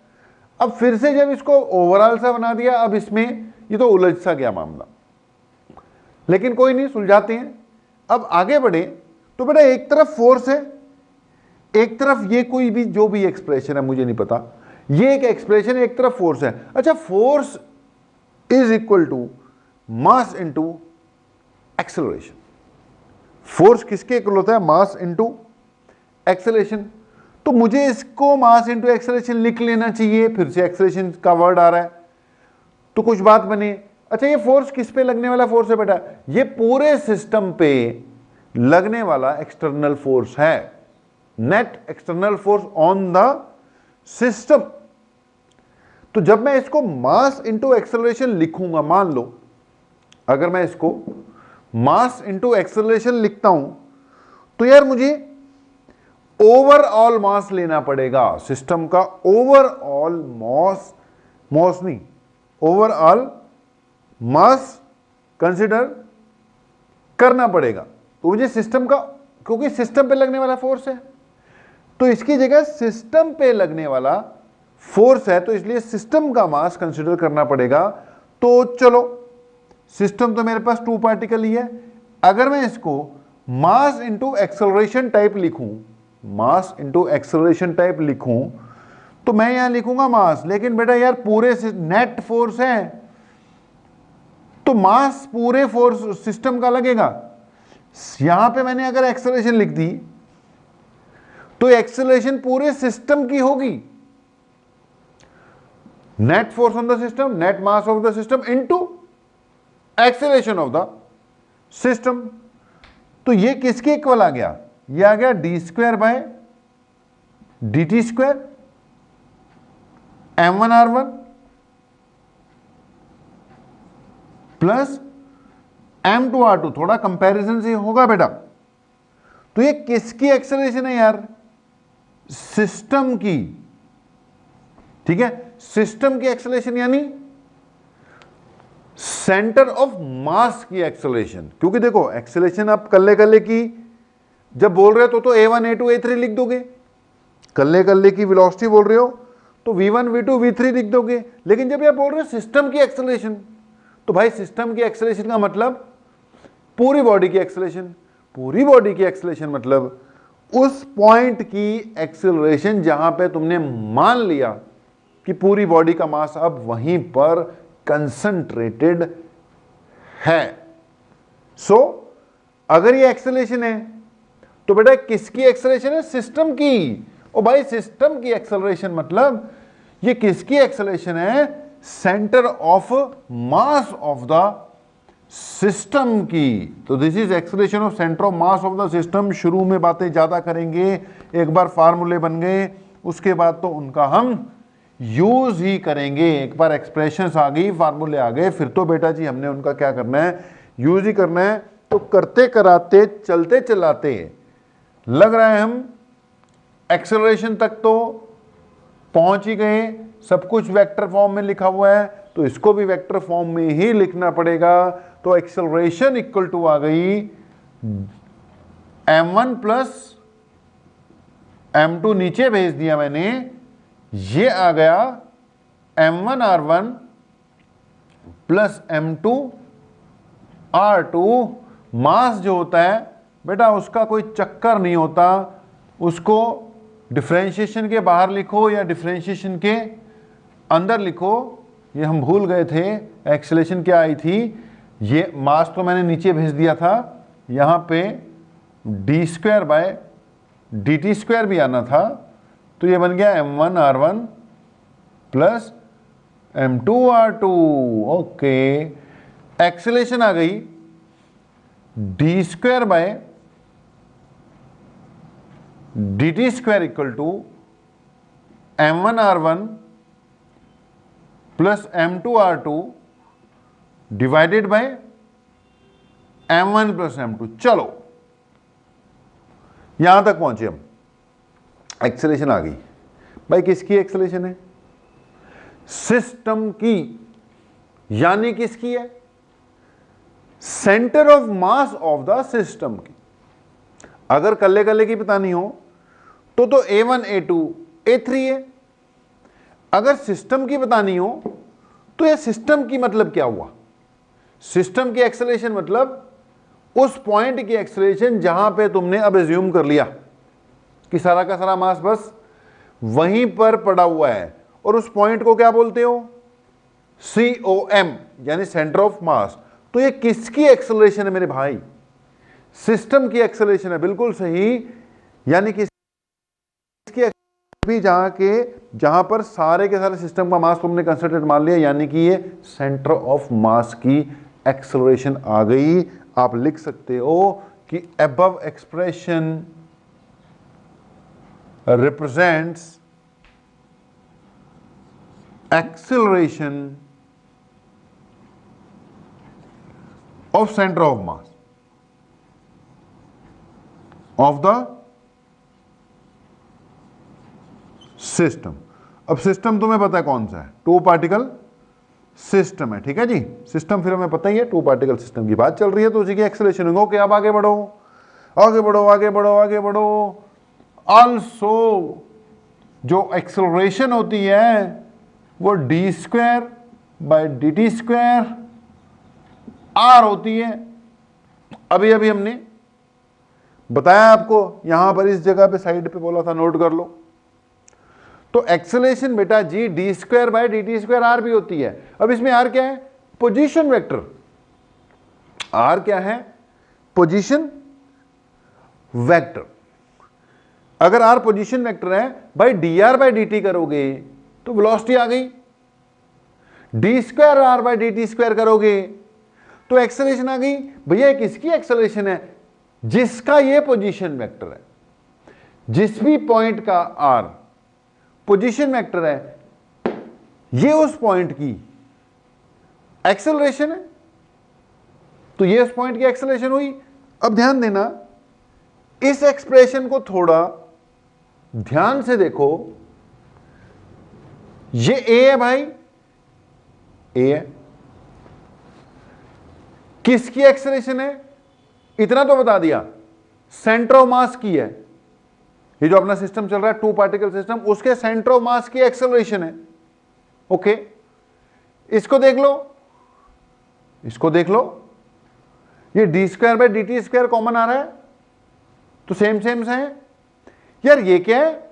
अब फिर से जब इसको ओवरऑल सा बना दिया, अब इसमें ये तो उलझ सा गया मामला, लेकिन कोई नहीं सुलझाते हैं। अब आगे बढ़े तो बेटा एक तरफ फोर्स है, एक तरफ ये कोई भी जो भी एक्सप्रेशन है मुझे नहीं पता, ये एक एक्सप्रेशन है, एक तरफ फोर्स है। अच्छा, force is equal to mass into acceleration, force किसके इक्वल होता है? Mass into acceleration. तो मुझे इसको मास इंटू एक्सेलरेशन लिख लेना चाहिए, फिर से एक्सेलरेशन का वर्ड आ रहा है तो कुछ बात बनी। अच्छा, ये फोर्स किस पे लगने वाला फोर्स है बेटा? ये पूरे सिस्टम पे लगने वाला एक्सटर्नल फोर्स है, net external force on the system. तो जब मैं इसको मास इंटू एक्सेलरेशन लिखूंगा, मान लो अगर मैं इसको मास इंटू एक्सेलरेशन लिखता हूं तो यार मुझे ओवरऑल मास लेना पड़ेगा सिस्टम का, ओवरऑल मास नहीं, ओवरऑल मास कंसिडर करना पड़ेगा। तो मुझे सिस्टम का, क्योंकि सिस्टम पे लगने वाला फोर्स है तो इसकी जगह सिस्टम पे लगने वाला फोर्स है, तो इसलिए सिस्टम का मास कंसिडर करना पड़ेगा। तो चलो, सिस्टम तो मेरे पास 2 पार्टिकल ही है। अगर मैं इसको मास इंटू एक्सेलरेशन टाइप लिखूं, मास इंटू एक्सेलरेशन टाइप लिखूं तो मैं यहां लिखूंगा मास, लेकिन बेटा यार पूरे नेट फोर्स है तो मास पूरे फोर्स सिस्टम का लगेगा। यहां पे मैंने अगर एक्सेलरेशन लिख दी तो एक्सेलरेशन पूरे सिस्टम की होगी, net force on the system, net mass of the system into acceleration of the system. तो ये किसके इक्वल आ गया? ये आ गया D square by D T square m1r1 plus m2r2। थोड़ा कंपैरिजन से होगा बेटा। तो ये किसकी एक्सेलरेशन है यार? सिस्टम की, ठीक है, सिस्टम की एक्सेलरेशन यानी सेंटर ऑफ मास की एक्सेलरेशन। क्योंकि देखो एक्सेलरेशन आप कल्ले की जब बोल रहे हो तो a1 a2 a3 लिख दोगे, कल्ले की वेलोसिटी बोल रहे हो तो v1 v2 v3 लिख दोगे। लेकिन जब आप बोल रहे हो सिस्टम की एक्सेलरेशन तो भाई सिस्टम की एक्सेलरेशन का मतलब पूरी बॉडी की एक्सेलरेशन, पूरी बॉडी की एक्सेलरेशन मतलब उस पॉइंट की एक्सेलरेशन जहां पे तुमने मान लिया कि पूरी बॉडी का मास अब वहीं पर कंसंट्रेटेड है। सो अगर ये एक्सेलरेशन है तो बेटा किसकी एक्सेलरेशन है? सिस्टम की। ओ भाई सिस्टम की एक्सेलरेशन मतलब ये किसकी एक्सेलरेशन है? Centre of mass of the system की। तो this is acceleration of centre of mass of the system. शुरू में बातें ज्यादा करेंगे, एक बार फार्मूले बन गए उसके बाद तो उनका हम यूज ही करेंगे। एक बार एक्सप्रेशंस आ गई, फार्मूले आ गए, फिर तो बेटा जी हमने उनका क्या करना है? यूज ही करना है। तो करते कराते चलते चलाते लग रहा है हम एक्सेलरेशन तक तो पहुंच ही गए। सब कुछ वेक्टर फॉर्म में लिखा हुआ है तो इसको भी वेक्टर फॉर्म में ही लिखना पड़ेगा। तो एक्सेलरेशन इक्वल टू आ गई m1 प्लस m2, नीचे भेज दिया मैंने, ये आ गया m1r1 प्लस m2r2। मास जो होता है बेटा उसका कोई चक्कर नहीं होता, उसको डिफरेंशिएशन के बाहर लिखो या डिफरेंशिएशन के अंदर लिखो, ये हम भूल गए थे। एक्सेलरेशन क्या आई थी? ये मास तो मैंने नीचे भेज दिया था, यहाँ पे D square by D T square भी आना था, तो ये बन गया m1r1 plus m2r2। Okay, acceleration आ गई d square by D T square equal to m1r1 plus m2r2 divided by m1 plus m2। चलो यहां तक पहुंचे हम, एक्सेलरेशन आ गई। भाई किसकी एक्सेलरेशन है? सिस्टम की। यानी किसकी है? Centre of mass of the system की। अगर कल्ले की बतानी हो तो a1 a2 a3 है। अगर सिस्टम की बतानी हो तो ये सिस्टम की मतलब क्या हुआ? सिस्टम की एक्सेलरेशन मतलब उस पॉइंट की एक्सेलरेशन जहां पे तुमने अब एज्यूम कर लिया कि सारा का सारा मास बस वहीं पर पड़ा हुआ है, और उस पॉइंट को क्या बोलते हो? COM, यानी सेंटर ऑफ मास। तो ये किसकी एक्सेलरेशन है मेरे भाई? सिस्टम की एक्सेलरेशन है, बिल्कुल सही। यानी कि इसकी भी जहां पर सारे के सारे सिस्टम का मास तुमने कंसिडर मान लिया, यानी कि ये सेंटर ऑफ मास की एक्सेलरेशन आ गई। आप लिख सकते हो कि above expression represents acceleration of centre of mass of the system. अब सिस्टम तुम्हें पता है कौन सा है, टू पार्टिकल सिस्टम है, ठीक है जी। सिस्टम फिर हमें पता ही है, टू पार्टिकल सिस्टम की बात चल रही है, तो उसी की एक्सेलरेशन होगा। ओके, अब आगे बढ़ो, आगे बढ़ो, आगे बढ़ो, आगे बढ़ो। आल्सो जो एक्सेलरेशन होती है वो d square by D T square r होती है। अभी अभी हमने बताया आपको, यहां पर इस जगह पे साइड पे बोला था, नोट कर लो। तो एक्सेलरेशन बेटा जी d square by D T square r भी होती है। अब इसमें आर क्या है, पोजीशन वेक्टर। आर क्या है, पोजीशन वेक्टर। अगर आर पोजीशन वेक्टर है भाई, d r by D t करोगे तो वेलोसिटी आ गई, d square r by D T square करोगे तो एक्सेलरेशन आ गई। भैया किसकी एक्सेलरेशन है, जिसका ये पोजीशन वेक्टर है। जिस भी पॉइंट का आर पोजीशन वेक्टर है, ये उस पॉइंट की एक्सेलरेशन है, तो ये उस पॉइंट की एक्सेलरेशन हुई। अब ध्यान देना, इस एक्सप्रेशन को थोड़ा ध्यान से देखो। ये ए है भाई, ए है, किसकी एक्सेलरेशन है, इतना तो बता दिया, सेंटर ऑफ मास की है। ये जो अपना सिस्टम चल रहा है टू पार्टिकल सिस्टम, उसके सेंटर ऑफ मास की एक्सेलरेशन है। ओके, इसको देख लो, इसको देख लो, ये D square by D T square common आ रहा है, तो सेम सेम से है यार। ये क्या है,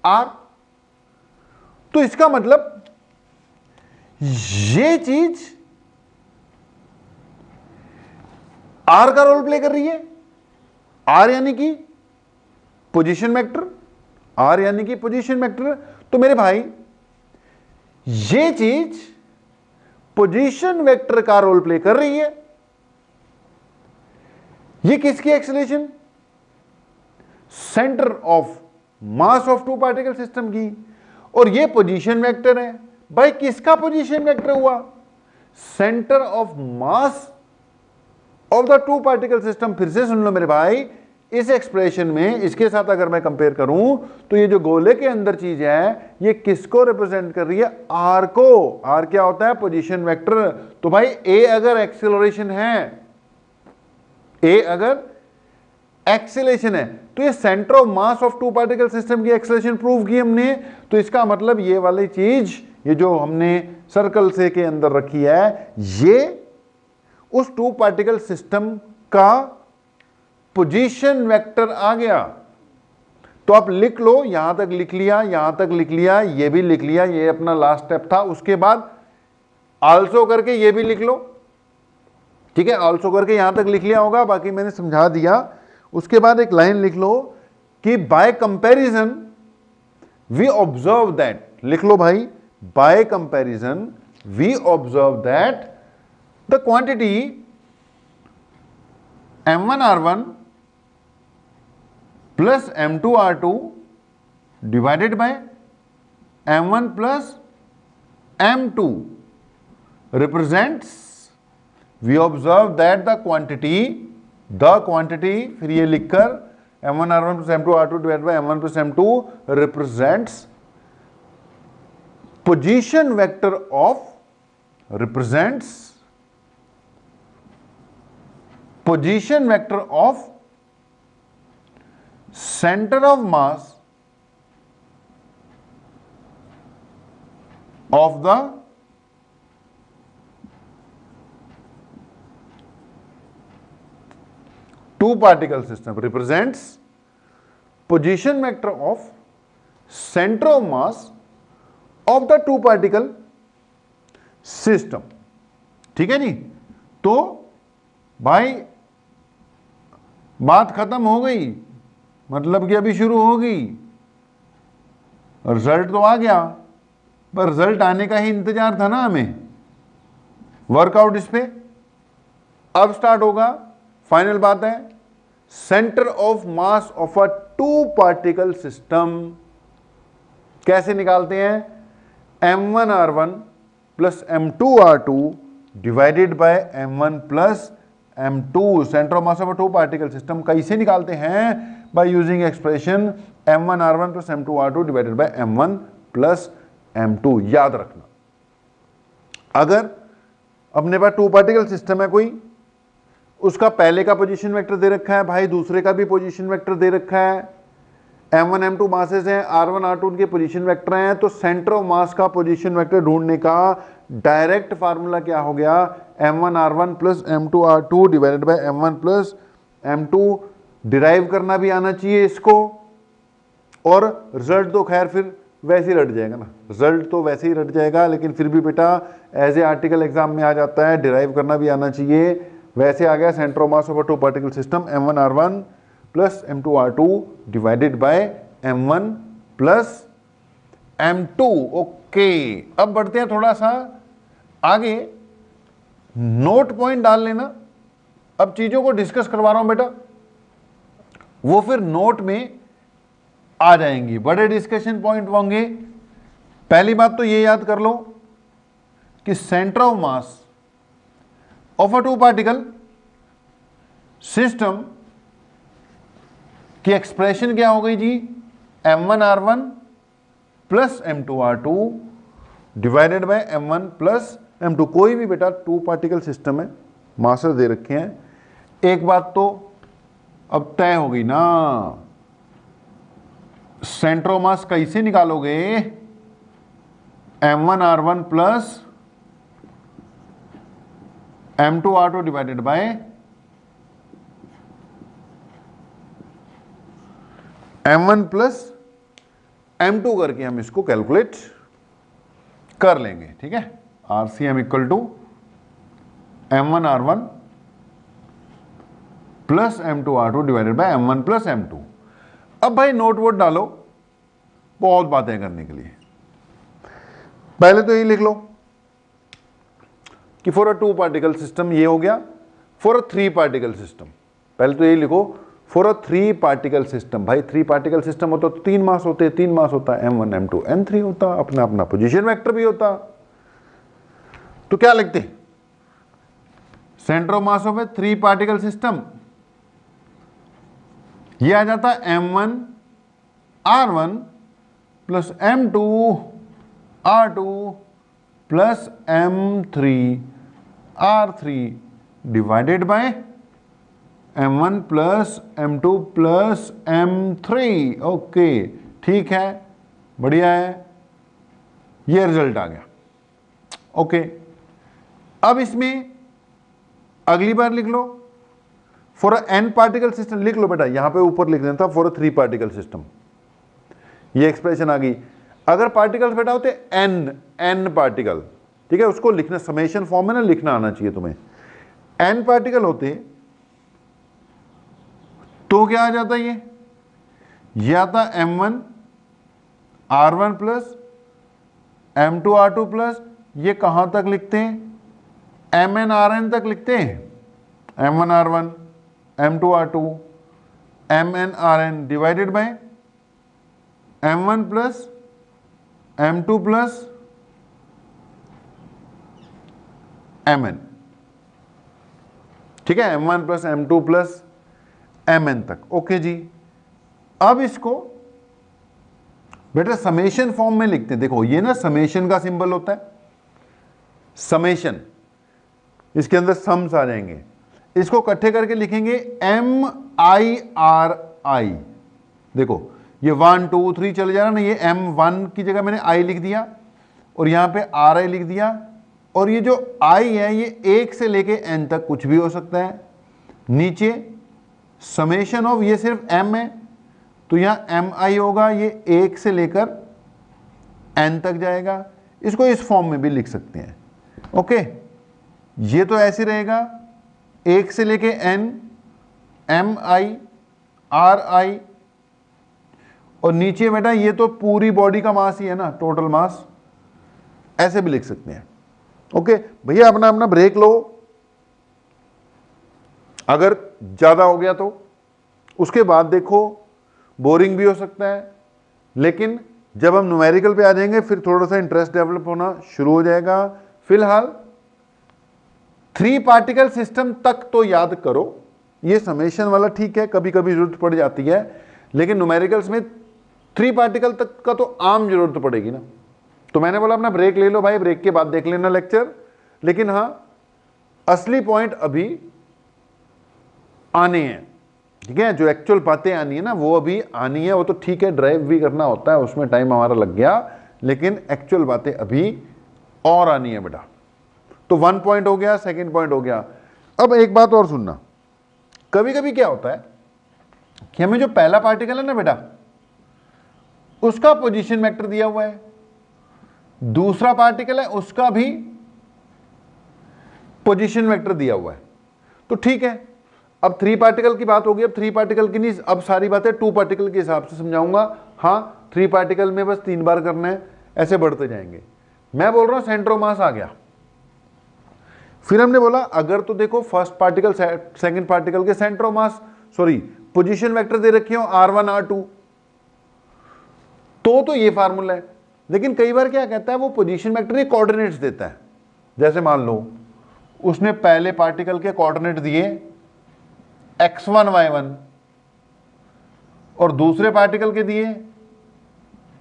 आर। तो इसका मतलब ये चीज आर का रोल प्ले कर रही है। आर यानी कि पोजीशन वेक्टर, आर यानी कि पोजीशन वेक्टर। तो मेरे भाई ये चीज पोजीशन वेक्टर का रोल प्ले कर रही है। ये किसकी acceleration, centre of mass of two particle system की, और ये पोजीशन वेक्टर है। भाई किसका पोजीशन वेक्टर हुआ, centre of mass of the two particle system. फिर से सुन लो मेरे भाई, इस एक्सप्रेशन में इसके साथ अगर मैं कंपेयर करूं तो ये जो गोले के अंदर चीज है, ये किसको रिप्रेजेंट कर रही है, आर को। आर क्या होता है, पोजीशन वेक्टर। तो भाई ए अगर एक्सेलरेशन है, ए अगर एक्सेलरेशन है, तो ये centre of mass of two particle system की एक्सेलरेशन प्रूव की हमने। तो इसका मतलब ये वाली चीज, ये जो हमने सर्कल से के अंदर रखी है, ये उस टू पार्टिकल सिस्टम का पोजीशन वेक्टर आ गया। तो आप लिख लो, यहां तक लिख लिया, यहां तक लिख लिया, ये भी लिख लिया, ये अपना लास्ट स्टेप था। उसके बाद आल्सो करके ये भी लिख लो, ठीक है, आल्सो करके यहां तक लिख लिया होगा, बाकी मैंने समझा दिया। उसके बाद एक लाइन लिख लो कि by comparison we observe that, लिख लो भाई, by comparison we observe that the quantity m1r1 plus m2r2 divided by m1 plus m2 represents, we observe that the quantity फिर ये लिखकर m1r1 plus m2r2 divided by m1 plus m2 represents position vector of, represents position vector of center of mass of the two particle system, represents position vector of center of mass of the two particle system। ठीक है जी। तो भाई बात खत्म हो गई, मतलब कि अभी शुरू होगी। रिजल्ट तो आ गया, पर रिजल्ट आने का ही इंतजार था ना हमें। वर्कआउट इस पे अब स्टार्ट होगा। फाइनल बात है, centre of mass of a two particle system कैसे निकालते हैं? m1r1 plus m2r2 divided by m1 plus m2। Centre of mass of a two particle system कैसे निकालते हैं? By using expression m1r1 plus m2r2 divided by m1 plus m2। याद रखना, अगर अपने पास टू पार्टिकल सिस्टम है कोई, उसका पहले का पोजीशन वेक्टर दे रखा है भाई, दूसरे का भी पोजीशन वेक्टर दे रखा है, m1 m2 मासेस हैं, r1 r2 उनके पोजीशन वेक्टर हैं, तो सेंटर ऑफ मास का पोजीशन वेक्टर ढूंढने का डायरेक्ट फार्मूला क्या हो गया? m1 r1 plus m2 r2 divided by m1 plus m2। Derive करना भी आना चाहिए इसको, और रिजल्ट तो खैर फिर वैसे ही रट जाएगा ना, रिजल्ट तो वैसे ही रट जाएगा, लेकिन फिर भी बेटा एज ए आर्टिकल एग्जाम में आ जाता है, डिराइव करना भी आना चाहिए। वैसे आ गया centre of mass of a two particle system m1 r1 plus m2 r2 divided by m1 plus m2। Okay, अब बढ़ते हैं थोड़ा सा आगे, नोट पॉइंट डाल लेना। अब चीजों को डिस्कस करवा रहा हूं बेटा, वो फिर नोट में आ जाएंगी, बड़े डिस्कशन पॉइंट होंगे। पहली बात तो ये याद कर लो कि centre of mass of a two particle system की एक्सप्रेशन क्या हो गई जी? m1 r1 plus m2 r2 divided by m1 plus m2। कोई भी बेटा टू पार्टिकल सिस्टम है, मासेस दे रखे हैं, एक बात तो अब तय हो गई ना, सेंटर ऑफ मास कैसे निकालोगे? m1 r1 plus m2 r2 divided by m1 plus m2 करके हम इसको कैलकुलेट कर लेंगे, ठीक है। RCM equal to m1 r1 plus m2 r2 divided by m1 plus m2। अब भाई नोट वोट डालो, बहुत बातें करने के लिए। पहले तो ये लिख लो कि for a two particle system ये हो गया, for a three particle system पहले तो ये लिखो for a three particle system. भाई थ्री पार्टिकल सिस्टम होता तो तीन मास होते, तीन मास होता m1 m2 m3 होता, अपना अपना पोजीशन वेक्टर भी होता। तो क्या लिखते? Centre of mass of A three particle system, ये आ जाता m1 r1 plus m2 r2 plus m3 r3 divided by m1 plus m2 plus m3। Okay, ठीक है, बढ़िया है, ये रिजल्ट आ गया। ओके, अब इसमें अगली बार लिख लो for a n particle system. लिख लो बेटा, यहां पे ऊपर लिख देना था for a three particle system, ये एक्सप्रेशन आ गई। अगर पार्टिकल्स बेटा होते n पार्टिकल, ठीक है, उसको लिखना समेशन फॉर्म में ना लिखना आना चाहिए तुम्हें। n पार्टिकल होते तो क्या आ जाता? ये आता m1 r1 plus m2 r2 plus, ये कहां तक लिखते हैं? mn rn तक लिखते हैं, m1 r1 m2 r2 mn rn divided by m1 plus m2 plus mn, ठीक है, m1 plus m2 plus mn तक। ओके जी, अब इसको बेटा समेशन फॉर्म में लिखते हैं। देखो ये ना समेशन का सिंबल होता है, समेशन, इसके अंदर सम्स आ जाएंगे, इसको इकट्ठे करके लिखेंगे MIRI। देखो ये 1 2 3 चले जा रहा ना, ये M1 की जगह मैंने I लिख दिया और यहां पे RI लिख दिया, और ये जो I है ये 1 से लेके N तक कुछ भी हो सकता है। नीचे समेशन ऑफ, ये सिर्फ M है तो यहां MI होगा, ये 1 से लेकर N तक जाएगा। इसको इस फॉर्म में भी लिख सकते हैं। ओके, ये तो ऐसे रहेगा 1 से लेके N, MI/RI, और नीचे बेटा ये तो पूरी बॉडी का मास ही है ना, टोटल मास, ऐसे भी लिख सकते हैं। ओके भैया, अपना अपना ब्रेक लो, अगर ज्यादा हो गया तो उसके बाद देखो, बोरिंग भी हो सकता है, लेकिन जब हम न्यूमेरिकल पे आ जाएंगे फिर थोड़ा सा इंटरेस्ट डेवलप होना शुरू हो जाएगा। फिलहाल 3 पार्टिकल सिस्टम तक तो याद करो, ये समेशन वाला ठीक है, कभी कभी जरूरत पड़ जाती है, लेकिन न्यूमेरिकल्स में 3 पार्टिकल तक का तो आम जरूरत पड़ेगी ना। तो मैंने बोला अपना ब्रेक ले लो भाई, ब्रेक के बाद देख लेना लेक्चर, लेकिन हाँ असली पॉइंट अभी आने हैं, ठीक है, जो एक्चुअल बातें आनी है ना वो अभी आनी है। वो तो ठीक है, ड्राइव भी करना होता है, उसमें टाइम हमारा लग गया, लेकिन एक्चुअल बातें अभी और आनी है बेटा। तो 1 पॉइंट हो गया, 2nd पॉइंट हो गया। अब एक बात और सुनना, कभी कभी क्या होता है कि हमें जो पहला पार्टिकल है ना बेटा, उसका पोजीशन वेक्टर दिया हुआ है, दूसरा पार्टिकल है उसका भी पोजीशन वेक्टर दिया हुआ है, तो ठीक है। अब 3 पार्टिकल की बात होगी, अब 3 पार्टिकल की नहीं, अब सारी बातें 2 पार्टिकल के हिसाब से समझाऊंगा। हाँ 3 पार्टिकल में बस 3 बार करना है, ऐसे बढ़ते जाएंगे। मैं बोल रहा हूं सेंटर ऑफ मास आ गया, फिर हमने बोला अगर तो देखो फर्स्ट पार्टिकल सेकंड पार्टिकल के centre of mass, sorry position vector दे रखे हो R1 R2, तो ये फार्मूला है। लेकिन कई बार क्या कहता है वो पोजीशन वेक्टर के कोऑर्डिनेट्स देता है, जैसे मान लो उसने पहले पार्टिकल के कोऑर्डिनेट दिए x1 y1 और दूसरे पार्टिकल के दिए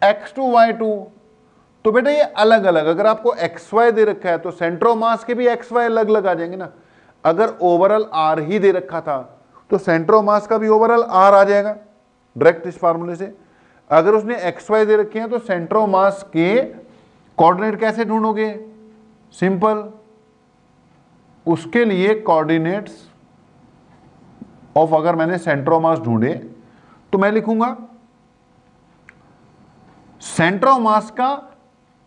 x2 y2, तो बेटा ये अलग अलग, अगर आपको xy दे रखा है तो सेंटर ऑफ मास के भी xy अलग अलग आ जाएंगे ना। अगर ओवरऑल r ही दे रखा था तो सेंटर ऑफ मास का भी ओवरऑल r आ जाएगा डायरेक्ट इस फार्मूले से। अगर उसने xy दे रखे हैं तो सेंटर ऑफ मास के कोऑर्डिनेट कैसे ढूंढोगे, सिंपल, उसके लिए कोऑर्डिनेट्स ऑफ, अगर मैंने सेंटर ऑफ मास ढूंढे तो मैं लिखूंगा सेंटर ऑफ मास का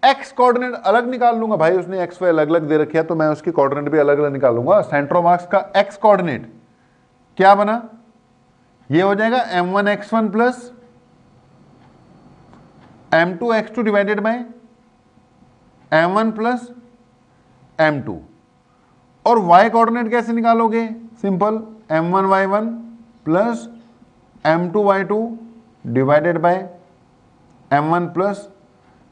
x कोऑर्डिनेट अलग निकाल लूंगा, भाई उसने x y अलग अलग दे रखे है तो मैं उसकी कोऑर्डिनेट भी अलग अलग निकालूंगा। सेंटर ऑफ मास का x कोऑर्डिनेट क्या बना, ये हो जाएगा m1 x1 plus m2 x2 divided by m1 plus m2। और y कोऑर्डिनेट कैसे निकालोगे, simple m1 y1 plus m2 y2 divided by m1 plus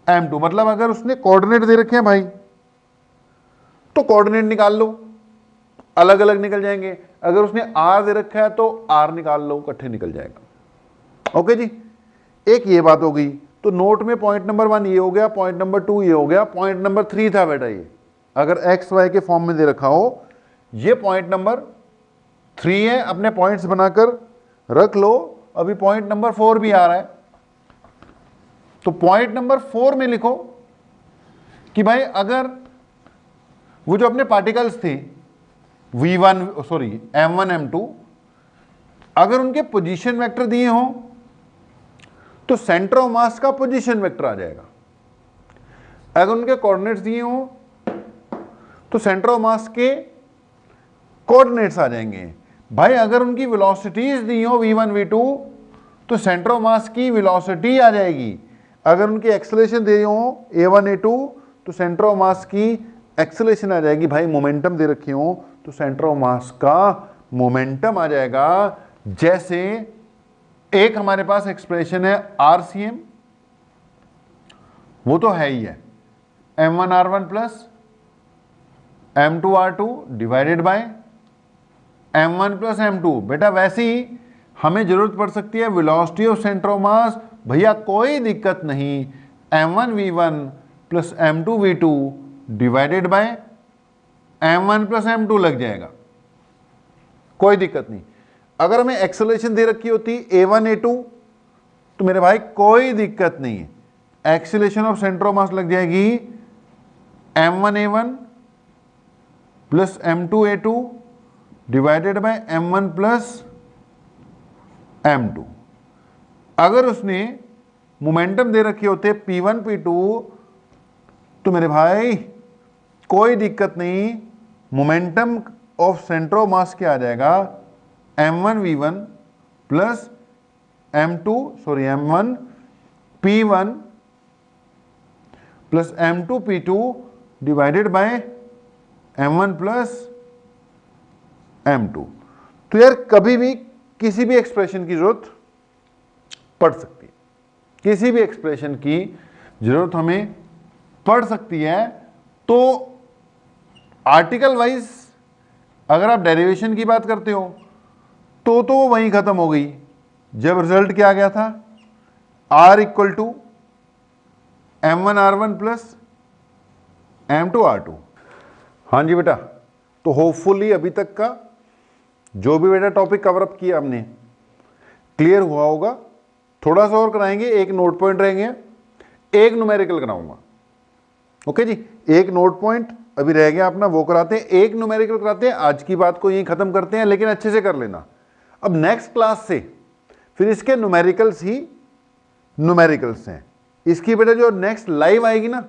m2। मतलब अगर उसने कोऑर्डिनेट दे रखे हैं भाई तो कोऑर्डिनेट निकाल लो, अलग अलग निकल जाएंगे। अगर उसने r दे रखा है तो r निकाल लो, इकट्ठे निकल जाएगा। ओके जी, एक ये बात हो गई। तो नोट में पॉइंट नंबर 1 ये हो गया, पॉइंट नंबर 2 ये हो गया, पॉइंट नंबर 3 था बेटा ये, अगर एक्स वाई के फॉर्म में दे रखा हो, ये पॉइंट नंबर 3 है, अपने पॉइंट्स बनाकर रख लो। अभी पॉइंट नंबर 4 भी आ रहा है, तो पॉइंट नंबर 4 में लिखो कि भाई अगर वो जो अपने पार्टिकल्स थे V1 सॉरी M1 M2, अगर उनके पोजीशन वेक्टर दिए हों तो सेंटर ऑफ मास का पोजीशन वेक्टर आ जाएगा। अगर उनके कोऑर्डिनेट्स दिए हों तो सेंटर ऑफ मास के कोऑर्डिनेट्स आ जाएंगे। भाई अगर उनकी वेलोसिटीज दी हो V1 V2 तो सेंटर ऑफ मास की वेलोसिटी आ जाएगी। अगर उनकी एक्सेलरेशन दे हो A1 A2 तो सेंटर ऑफ मास की एक्सेलरेशन आ जाएगी। भाई मोमेंटम दे रखे हो तो सेंटर ऑफ मास का मोमेंटम आ जाएगा। जैसे एक हमारे पास एक्सप्रेशन है RCM, वो तो है ही है M1 R1 plus M2 R2 divided by M1 plus M2। बेटा वैसे ही हमें जरूरत पड़ सकती है वेलोसिटी ऑफ सेंटर ऑफ मास, भैया कोई दिक्कत नहीं, M1 V1 plus M2 V2 divided by M1 plus M2 लग जाएगा, कोई दिक्कत नहीं। अगर हमें एक्सेलरेशन दे रखी होती A1 A2 तो मेरे भाई कोई दिक्कत नहीं है, एक्सेलरेशन ऑफ सेंटर ऑफ मास लग जाएगी M1 A1 plus M2 A2 divided by M1 plus M2। अगर उसने मोमेंटम दे रखे होते P1 P2 तो मेरे भाई कोई दिक्कत नहीं, मोमेंटम ऑफ सेंटर ऑफ मास क्या आ जाएगा m1v1 plus m1p1 plus m2p2 divided by m1 plus m2। तो यार कभी भी किसी भी एक्सप्रेशन की जरूरत पड़ सकती है, किसी भी एक्सप्रेशन की जरूरत हमें पड़ सकती है। तो आर्टिकल वाइज अगर आप डेरिवेशन की बात करते हो तो वो वहीं खत्म हो गई जब रिजल्ट क्या आ गया था, r equal to m1r1 plus m2r2। हाँ जी बेटा, तो होपफुली अभी तक का जो भी बेटा टॉपिक कवर अप किया हमने क्लियर हुआ होगा। थोड़ा सा और कराएंगे, एक नोट पॉइंट रहेंगे, एक न्यूमेरिकल कराऊंगा। ओके जी, एक नोट पॉइंट अभी रह गया अपना, वो कराते हैं, एक न्यूमेरिकल कराते हैं। आज की बात को यहीं खत्म करते हैं, लेकिन अच्छे से कर लेना। अब नेक्स्ट क्लास से फिर इसके न्यूमेरिकल्स ही न्यूमेरिकल्स हैं। इसकी बेटा जो नेक्स्ट लाइव आएगी ना,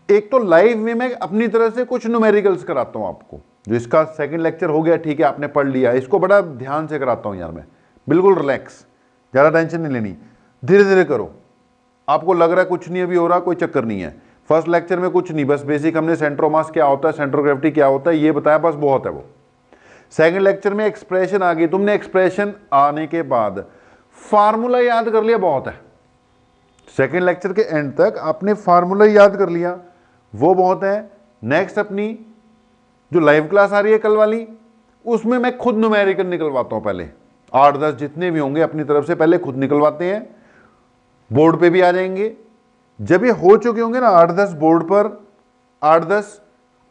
एक तो लाइव में मैं अपनी तरह से कुछ न्यूमेरिकल्स कराता हूं आपको। जो इसका सेकंड लेक्चर हो गया, ठीक है, आपने पढ़ लिया, इसको बड़ा ध्यान से कराता हूं यार मैं, बिल्कुल रिलैक्स, ज़्यादा टेंशन नहीं लेनी, धीरे धीरे करो। आपको लग रहा है कुछ नहीं अभी हो रहा, कोई चक्कर नहीं है। फर्स्ट लेक्चर में कुछ नहीं, बस बेसिक हमने सेंटर ऑफ मास क्या होता है, सेंटर ऑफ ग्रेविटी क्या होता है, ये बताया, बस बहुत है वो। सेकंड लेक्चर में एक्सप्रेशन आ गई, तुमने एक्सप्रेशन आने के बाद फार्मूला याद कर लिया, बहुत है। सेकंड लेक्चर के एंड तक आपने फार्मूला याद कर लिया, वो बहुत है। नेक्स्ट अपनी जो लाइव क्लास आ रही है कल वाली, उसमें मैं खुद न्यूमेरिकल निकलवाता हूं। पहले 8-10 जितने भी होंगे अपनी तरफ से पहले खुद निकलवाते हैं, बोर्ड पे भी आ जाएंगे। जब ये हो चुके होंगे ना 8-10 बोर्ड पर, 8-10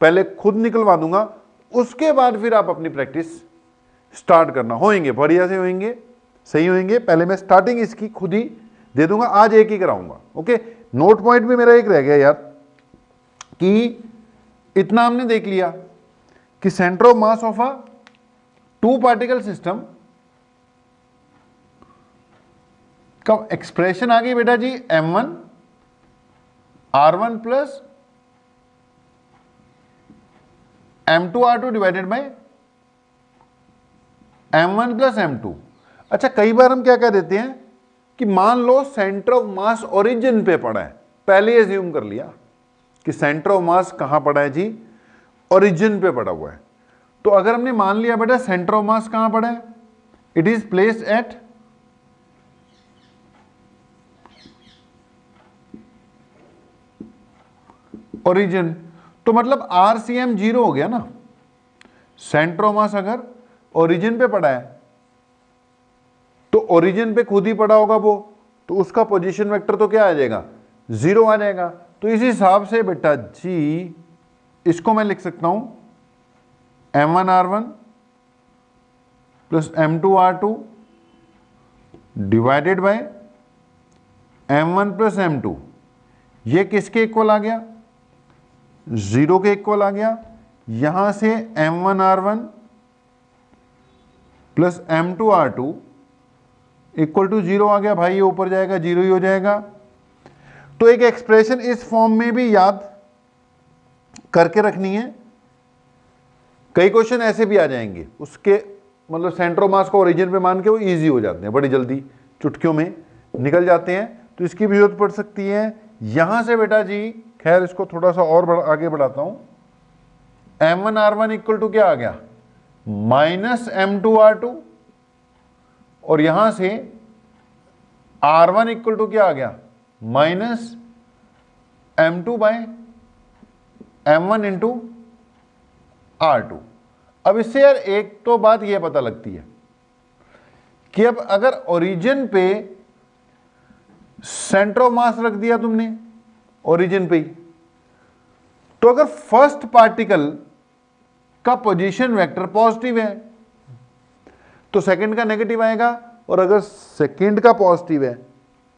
पहले खुद निकलवा दूंगा, उसके बाद फिर आप अपनी प्रैक्टिस स्टार्ट करना। होएंगे बढ़िया से, होएंगे सही होएंगे। पहले मैं स्टार्टिंग इसकी खुद ही दे दूंगा, आज एक ही कराऊंगा। ओके, नोट पॉइंट भी मेरा एक रह गया यार, कि इतना हमने देख लिया कि centre of mass of a 2 particle system का एक्सप्रेशन आ गई बेटा जी, m1r1 plus m2r2 divided by m1 plus m2। अच्छा, कई बार हम क्या कह देते हैं कि मान लो सेंटर ऑफ मास ओरिजिन पे पड़ा है, पहले एज्यूम कर लिया कि सेंटर ऑफ मास कहां पड़ा है जी, ओरिजिन पे पड़ा हुआ है। तो अगर हमने मान लिया बेटा सेंटर ऑफ मास कहां पड़ा है, it is placed at origin, तो मतलब RCM 0 हो गया ना। सेंटर ऑफ मास अगर ओरिजिन पे पड़ा है तो ओरिजिन पे खुद ही पड़ा होगा वो, तो उसका पोजीशन वेक्टर तो क्या आ जाएगा, 0 आ जाएगा। तो इस हिसाब से बेटा जी इसको मैं लिख सकता हूं m1r1 plus m2r2 divided by m1 plus m2। ये किसके इक्वल आ गया, 0 के इक्वल आ गया। यहां से m1r1 plus m2r2 equal to 0 आ गया भाई, ये ऊपर जाएगा 0 ही हो जाएगा। तो एक एक्सप्रेशन इस फॉर्म में भी याद करके रखनी है। कई क्वेश्चन ऐसे भी आ जाएंगे, उसके मतलब सेंटर ऑफ मास को ओरिजिन पे मान के वो इजी हो जाते हैं, बड़ी जल्दी चुटकियों में निकल जाते हैं, तो इसकी भी जरूरत पड़ सकती है। यहां से बेटा जी खैर इसको थोड़ा सा और आगे बढ़ाता हूं, m1r1 इक्वल टू क्या आ गया, माइनस m2r2, और यहां से r1 इक्वल टू क्या आ गया, minus m2 bye m1 into r2। अब इससे यार एक तो बात यह पता लगती है कि अब अगर ओरिजिन पे सेंटर ऑफ मास रख दिया तुमने ओरिजिन पे ही, तो अगर फर्स्ट पार्टिकल का पोजीशन वेक्टर पॉजिटिव है तो सेकंड का नेगेटिव आएगा, और अगर सेकंड का पॉजिटिव है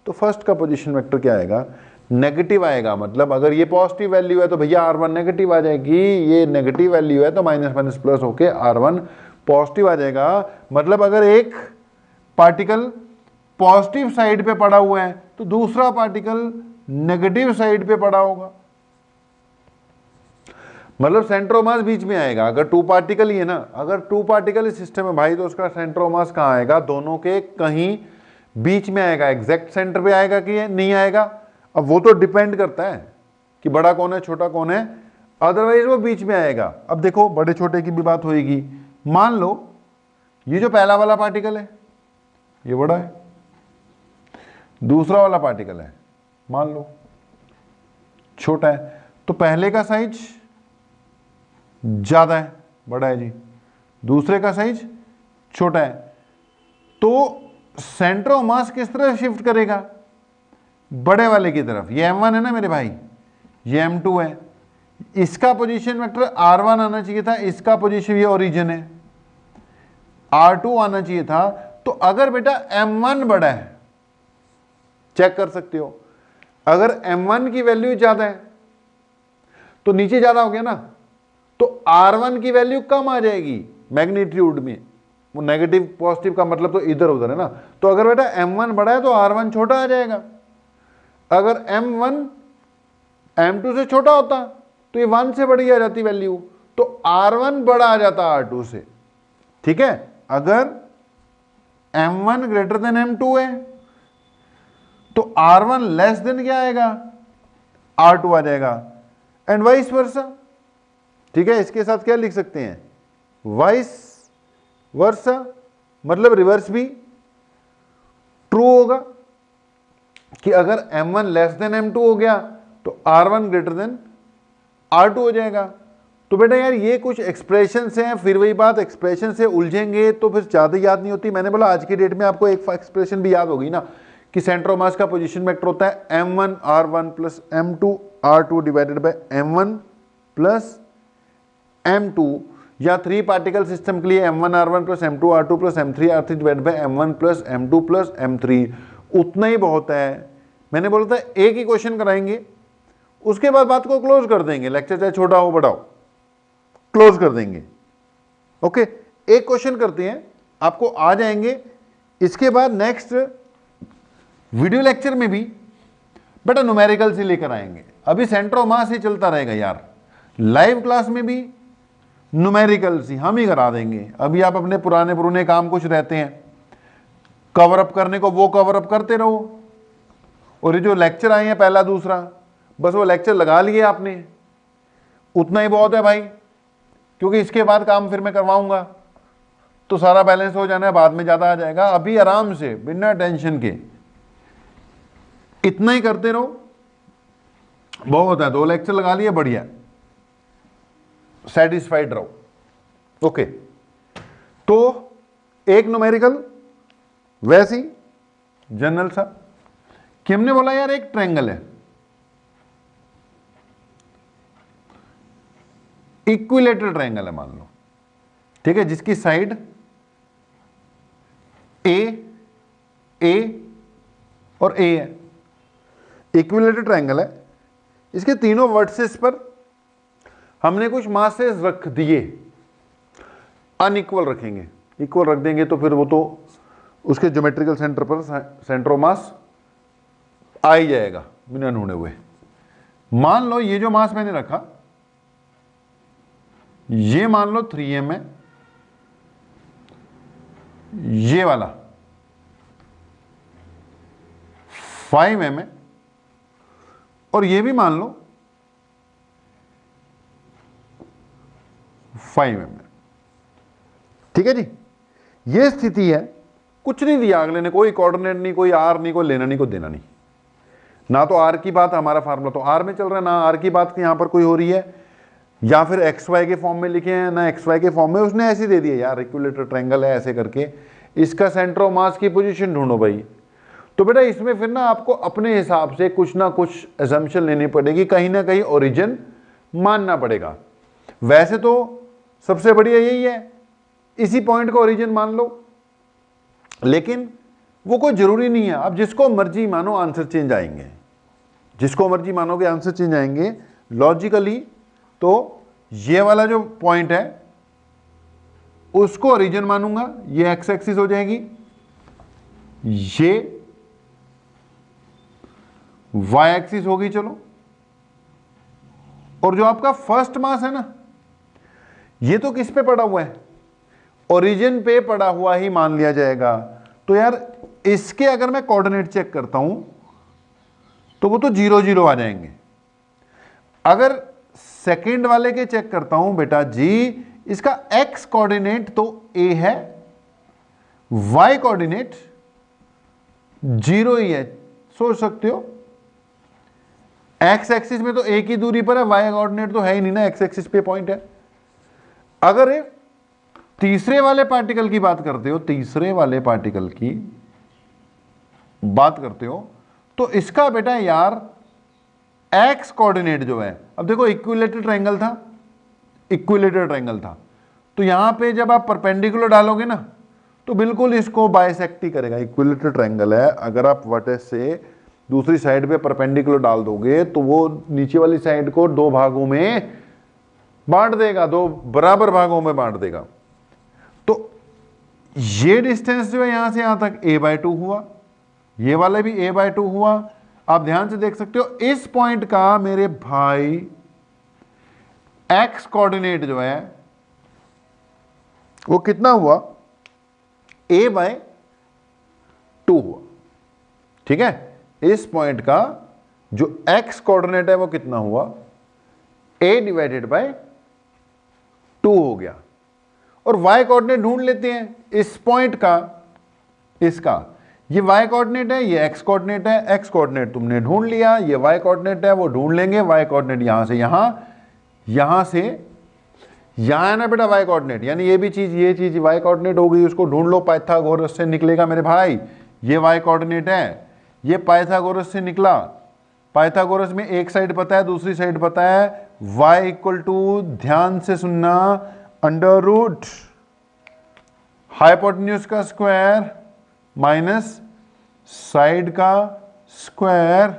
तो फर्स्ट का पोजीशन वेक्टर क्या आएगा, नेगेटिव आएगा। मतलब अगर ये पॉजिटिव वैल्यू है तो भैया r1 नेगेटिव आ जाएगी, ये नेगेटिव वैल्यू है तो माइनस माइनस प्लस होके r1 पॉजिटिव आ जाएगा। मतलब अगर एक पार्टिकल पॉजिटिव साइड पे पड़ा हुआ है तो दूसरा पार्टिकल नेगेटिव साइड पे पड़ा होगा। मतलब सेंट्रोमास बीच में आएगा। अगर टू पार्टिकल ही है ना, अगर टू पार्टिकल सिस्टम है भाई, तो उसका सेंट्रोमास कहाँ आएगा? दोनों के कहीं बीच में आएगा। एग्जैक्ट सेंटर पे आएगा कि नहीं आएगा, अब वो तो डिपेंड करता है कि बड़ा कौन है छोटा कौन है, अदरवाइज वो बीच में आएगा। अब देखो बड़े छोटे की भी बात होगी। मान लो ये जो पहला वाला पार्टिकल है ये बड़ा है, दूसरा वाला पार्टिकल है मान लो छोटा है, तो पहले का साइज ज्यादा है, बड़ा है जी, दूसरे का साइज छोटा है। तो सेंटर ऑफ मास किस तरह शिफ्ट करेगा? बड़े वाले की तरफ। ये m1 है ना मेरे भाई, ये m2 है, इसका पोजीशन वेक्टर r1 आना चाहिए था, इसका पोजीशन, ये ओरिजिन है, r2 आना चाहिए था। तो अगर बेटा m1 बड़ा है, चेक कर सकते हो, अगर m1 की वैल्यू ज्यादा है तो नीचे ज्यादा हो गया ना, तो r1 की वैल्यू कम आ जाएगी मैग्नीट्यूड में। वो नेगेटिव पॉजिटिव का मतलब तो इधर उधर है ना। तो अगर बेटा m1 बड़ा है तो r1 छोटा आ जाएगा। अगर m1 m2 से छोटा होता तो ये 1 से बड़ी आ जाती वैल्यू, तो r1 बड़ा आ जाता r2 से। ठीक है, अगर m1 ग्रेटर देन m2 है तो r1 लेस देन क्या आएगा? r2 आ जाएगा, एंड वाइस वर्सा। ठीक है, इसके साथ क्या लिख सकते हैं? वाइस वर्सा, मतलब रिवर्स भी ट्रू होगा कि अगर m1 लेस देन m2 हो गया तो r1 ग्रेटर देन r2 हो जाएगा। तो बेटा यार ये कुछ एक्सप्रेशन हैं, फिर वही बात, एक्सप्रेशन से उलझेंगे तो फिर ज़्यादा याद नहीं होती। मैंने बोला आज की डेट में आपको एक एक्सप्रेशन भी याद होगी ना कि सेंटर ऑफ मास का पोजीशन वेक्टर होता है m1 r1 plus m2 r2 divided by m1 plus m2, या 3 पार्टिकल सिस्टम के लिए m1 r1 plus m2 r2 plus m3 r3 divide by m1 plus m2 plus m3, उतना ही बहुत है। मैंने बोला था एक ही क्वेश्चन कराएंगे, उसके बाद बात को क्लोज कर देंगे, लेक्चर चाहे छोटा हो बड़ा हो क्लोज कर देंगे। ओके, एक क्वेश्चन करते हैं, आपको आ जाएंगे। इसके बाद नेक्स्ट वीडियो लेक्चर में भी बेटा न्यूमेरिकल से लेकर आएंगे। अभी सेंटर ऑफ मास ही चलता रहेगा यार, लाइव क्लास में भी न्यूमेरिकल ही हम ही करा देंगे। अभी आप अपने पुराने काम कुछ रहते हैं कवर अप करने को, वो कवर अप करते रहो, और ये जो लेक्चर आए हैं पहला दूसरा, बस वो लेक्चर लगा लिए आपने, उतना ही बहुत है भाई, क्योंकि इसके बाद काम फिर मैं करवाऊंगा तो सारा बैलेंस हो जाना है, बाद में ज्यादा आ जाएगा। अभी आराम से बिना टेंशन के इतना ही करते रहो, बहुत है। 2 लेक्चर लगा लिए, बढ़िया, सेटिस्फाइड रहो। ओके, तो एक न्यूमेरिकल वैसी जनरल सा कि हमने बोला यार एक ट्रायंगल है, इक्विलेटरल ट्रायंगल है मान लो, ठीक है, जिसकी साइड ए और ए है, इक्विलेटरल ट्रायंगल है। इसके तीनों वर्टिसेस पर हमने कुछ मासेस रख दिए, अनइक्वल रखेंगे, इक्वल रख देंगे तो फिर वो तो उसके ज्योमेट्रिकल सेंटर पर सेंटर ऑफ मास आ ही जाएगा बिना ढूंढे हुए। मान लो ये जो मास मैंने रखा, ये मान लो 3m है, ये वाला 5m है, और ये भी मान लो 5m है। ठीक है जी, ये स्थिति है। कुछ नहीं दिया अगले ने, कोई कोऑर्डिनेट नहीं, कोई आर नहीं, कोई लेना नहीं, कोई देना नहीं। ना तो आर की बात, हमारा फार्मूला तो आर में चल रहा है, ना आर की बात यहां पर कोई हो रही है, या फिर एक्स वाई के फॉर्म में लिखे हैं ना एक्स वाई के फॉर्म में। उसने ऐसे दे दिया यार इक्विलेटरल ट्रायंगल है ऐसे करके, इसका सेंटर ऑफ मास की पोजीशन ढूंढो भाई। तो बेटा इसमें फिर ना आपको अपने हिसाब से कुछ ना कुछ असम्पशन लेनी पड़ेगी, कहीं ना कहीं ओरिजिन मानना पड़ेगा। वैसे तो सबसे बढ़िया यही है, इसी पॉइंट को ओरिजिन मान लो, लेकिन वो कोई जरूरी नहीं है। अब जिसको मर्जी मानो आंसर चेंज आएंगे, जिसको मर्जी मानोगे आंसर चेंज आएंगे लॉजिकली। तो ये वाला जो पॉइंट है उसको ओरिजिन मानूंगा, ये एक्स एक्सिस हो जाएगी, ये वाई एक्सिस होगी, चलो, और जो आपका फर्स्ट मास है ना, ये तो किस पे पड़ा हुआ है, ओरिजिन पे पड़ा हुआ ही मान लिया जाएगा। तो यार इसके अगर मैं कोऑर्डिनेट चेक करता हूं तो वो तो 0 0 आ जाएंगे। अगर सेकंड वाले के चेक करता हूं बेटा जी, इसका एक्स कोऑर्डिनेट तो ए है, वाई कोऑर्डिनेट 0 ही है। सोच सकते हो एक्स एक्सिस में तो एक ही दूरी पर है, वाई कोऑर्डिनेट तो है ही नहीं ना, एक्स एक्सिस पे पॉइंट है। अगर तीसरे वाले पार्टिकल की बात करते हो, तीसरे वाले पार्टिकल की बात करते हो तो इसका बेटा यार एक्स कोऑर्डिनेट जो है, अब देखो इक्विलेटरल ट्रायंगल था, इक्विलेटरल ट्रायंगल था, तो यहां पे जब आप परपेंडिकुलर डालोगे ना तो बिल्कुल इसको बाइसेक्ट ही करेगा। इक्विलेटरल ट्रायंगल है, अगर आप वर्टेक्स से दूसरी साइड पे परपेंडिकुलर डाल दोगे तो वो नीचे वाली साइड को दो भागों में बांट देगा, दो बराबर भागों में बांट देगा। तो ये डिस्टेंस जो है यहां से यहां तक a/2 हुआ, ये वाला भी a/2 हुआ। आप ध्यान से देख सकते हो इस पॉइंट का मेरे भाई एक्स कोऑर्डिनेट जो है वो कितना हुआ, a/2 हुआ। ठीक है, इस पॉइंट का जो एक्स कोऑर्डिनेट है वो कितना हुआ, a/2 हो गया। और y कोऑर्डिनेट ढूंढ लेते हैं इस पॉइंट का, इसका ये y कोऑर्डिनेट है, ये x कोऑर्डिनेट है। x कोऑर्डिनेट तुमने ढूंढ लिया, ये y कोऑर्डिनेट है वो ढूंढ लेंगे। y कोऑर्डिनेट यहां से यहां, यहां से यहां है ना बेटा y कोऑर्डिनेट, यानी ये भी चीज, ये चीज y कोऑर्डिनेट हो गई, उसको ढूंढ लो, पाइथागोरस से निकलेगा मेरे भाई। ये y कोऑर्डिनेट है, ये पाइथागोरस से निकला। पाइथागोरस में एक साइड पता है, दूसरी साइड पता है, y इक्वल टू, ध्यान से सुनना, अंडर रूट हाइपोटेन्यूज का स्क्वायर माइनस साइड का स्क्वायर।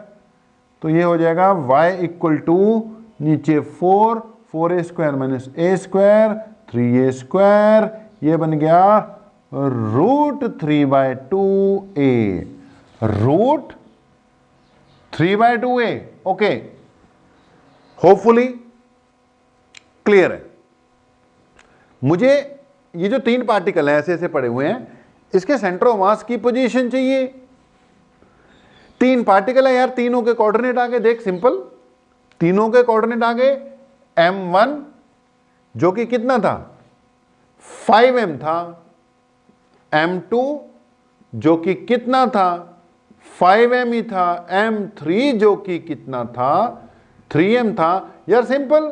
तो ये हो जाएगा y इक्वल टू नीचे 4, 4a square minus a square, 3a square, ये बन गया root 3/2a, root 3/2a। Okay, hopefully clear है। मुझे ये जो तीन पार्टिकल हैं ऐसे ऐसे पड़े हुए हैं, इसके सेंटर ऑफ मास की पोजीशन चाहिए। तीन पार्टिकल है यार, तीनों के कोऑर्डिनेट आगे देख, सिंपल, तीनों के कोऑर्डिनेट आगे m1 जो कि कितना था 5m था, m2 जो कि कितना था 5m ही था, m3 जो कि कितना था 3m था। यार सिंपल,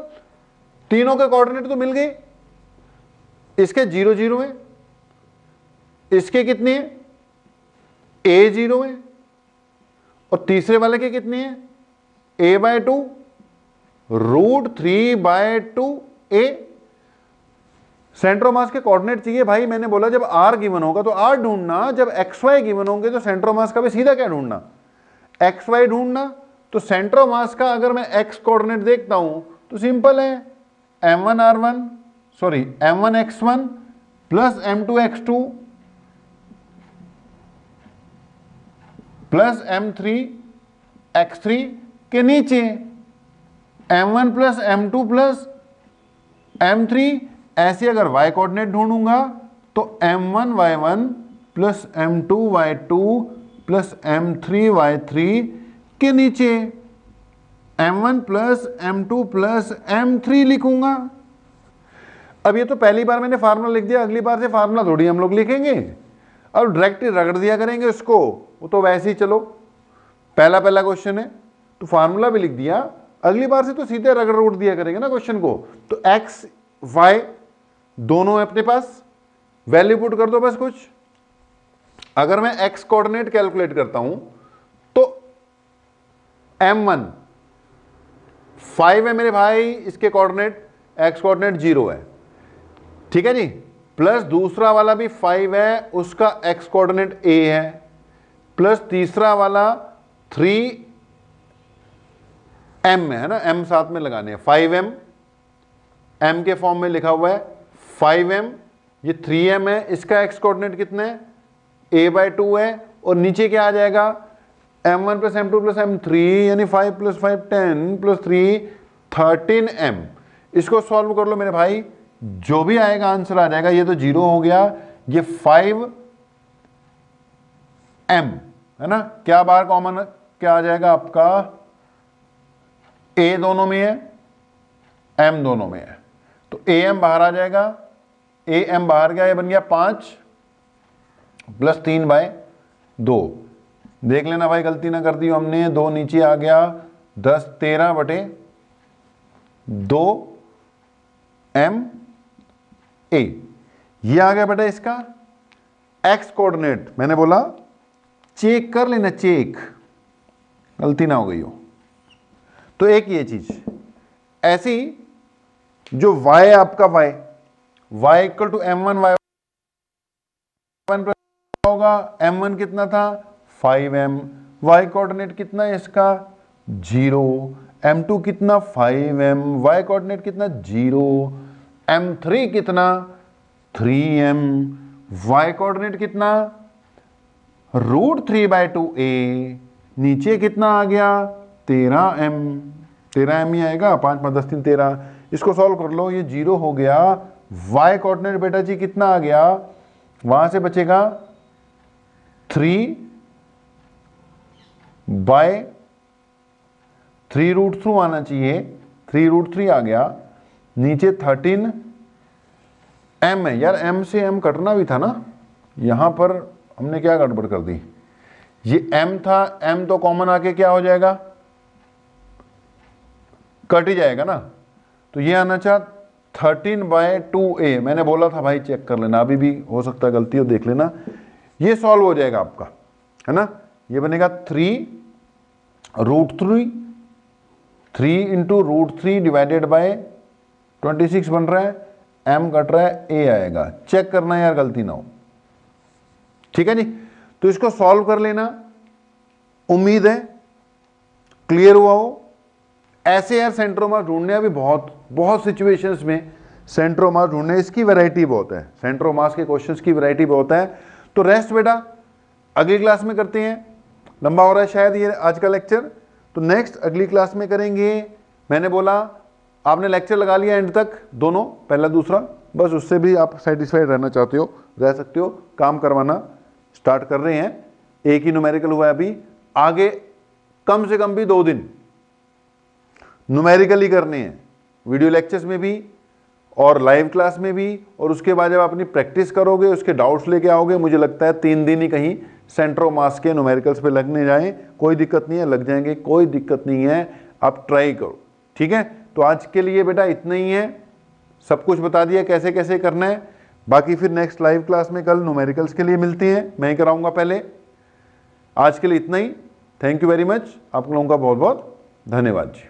तीनों के कोऑर्डिनेट तो मिल गए। इसके 0 0 है, इसके कितने हैं a0 है, और तीसरे वाले के कितने हैं a/2, root 3/2a। Centre of मास के कोऑर्डिनेट चाहिए भाई। मैंने बोला जब r गिवन होगा तो r ढूंढना, जब xy गिवन होंगे तो सेंटर ऑफ मास का भी सीधा क्या ढूंढना, xy ढूंढना। तो सेंटर ऑफ मास का अगर मैं x कोऑर्डिनेट देखता हूं तो सिंपल है, m1x1 plus m2x2 plus m3x3 के नीचे m1 plus m2 plus m3। ऐसे अगर y कोऑर्डिनेट ढूंढूंगा तो m1y1 plus m2y2 plus m3y3 के नीचे m1 plus m2 plus m3 लिखूंगा। अब ये तो पहली बार मैंने फार्मूला लिख दिया, अगली बार से फार्मूला थोड़ी हम लोग लिखेंगे, अब डायरेक्ट रगड़ दिया करेंगे उसको। वो तो वैसे ही, चलो पहला क्वेश्चन है तो फार्मूला भी लिख दिया, अगली बार से तो सीधे रगड़ उड़ दिया करेंगे ना क्वेश्चन को। तो x y दोनों है अपने पास, वैल्यू पुट कर दो बस कुछ। अगर मैं x कोऑर्डिनेट कैलकुलेट करता हूं तो m1 5 है मेरे भाई, इसके कोऑर्डिनेट x कोऑर्डिनेट 0 है, ठीक है जी, प्लस दूसरा वाला भी 5 है, उसका x कोऑर्डिनेट a है, प्लस तीसरा वाला 3m है ना, m साथ में लगाने हैं, 5m m के फॉर्म में लिखा हुआ है 5m, ये 3m है, इसका x कोऑर्डिनेट कितना है a/2 है, और नीचे क्या आ जाएगा m1 plus m2 plus m3, यानी 5 प्लस 5 10 प्लस 3 13m। इसको सॉल्व कर लो मेरे भाई, जो भी आएगा आंसर आ जाएगा। ये तो 0 हो गया, ये 5m है ना। क्या बाहर कॉमन क्या आ जाएगा आपका, a दोनों में है, m दोनों में है, तो am बाहर आ जाएगा, am बाहर गया, ये बन गया 5 प्लस 3/2। देख लेना भाई गलती ना कर दी हमने, 2 नीचे आ गया, 10 13/2m a। ये आ गया बेटा इसका x कोऑर्डिनेट। मैंने बोला चेक कर लेना, चेक गलती ना हो गई हो। तो एक ये चीज ऐसी, जो y आपका y equal to m1 y1 होगा, m1 कितना था 5m, y कोऑर्डिनेट कितना है इसका 0, m2 कितना 5m, y कोऑर्डिनेट कितना 0, m3 कितना 3m, y कोऑर्डिनेट कितना √3/2a, नीचे कितना आ गया 13m ही आएगा, 5 5 10 3 13। इसको सॉल्व कर लो, ये 0 हो गया। y कोऑर्डिनेट बेटा जी कितना आ गया, वहां से बचेगा 3/3 आना चाहिए, 3√3 आ गया, नीचे 13m है। यार m से m कटना भी था ना, यहां पर हमने क्या गड़बड़ कर दी, ये m था, m तो कॉमन आके क्या हो जाएगा, कट ही जाएगा ना। तो ये आना चाह 13/2a। मैंने बोला था भाई चेक कर लेना, अभी भी हो सकता है गलती हो, देख लेना। ये सॉल्व हो जाएगा आपका, है ना। ये बनेगा 3√3, 3 इंटू √3 डिवाइडेड बाय 26 बन रहा है, m कट रहा है, a आएगा। चेक करना यार गलती ना हो, ठीक है जी। तो इसको सॉल्व कर लेना, उम्मीद है क्लियर हुआ हो। ऐसे यार सेंट्रोमा ढूंढने अभी बहुत सिचुएशंस में सेंट्रोमा ढूंढने, इसकी वैरायटी बहुत है, सेंट्रोमास के क्वेश्चंस की वैरायटी बहुत है। तो रेस्ट बेटा अगली क्लास में करते हैं, लंबा हो रहा है शायद ये आज का लेक्चर, तो नेक्स्ट अगली क्लास में करेंगे। मैंने बोला आपने लेक्चर लगा लिया एंड तक, दोनों पहला दूसरा, बस उससे भी आप सेटिस्फाइड रहना चाहते हो रह सकते हो। काम करवाना स्टार्ट कर रहे हैं, एक ही न्यूमेरिकल हुआ है अभी, आगे कम से कम भी 2 दिन न्यूमेरिकल ही करने हैं, वीडियो लेक्चर्स में भी और लाइव क्लास में भी। और उसके बाद जब अपनी प्रैक्टिस करोगे, उसके डाउट्स लेके आओगे, मुझे लगता है 3 दिन ही कहीं सेंट्रोमास के न्यूमेरिकल्स पे लगने जाएं, कोई दिक्कत नहीं है, लग जाएंगे, कोई दिक्कत नहीं है, आप ट्राई करो, ठीक है। तो आज के लिए बेटा इतना ही है, सब कुछ बता दिया कैसे कैसे करना है। बाकी फिर नेक्स्ट लाइव क्लास में कल न्यूमेरिकल्स के लिए मिलते हैं, मैं ही कराऊंगा पहले। आज के लिए इतना ही, थैंक यू वेरी मच, आप लोगों का बहुत बहुत धन्यवाद जी।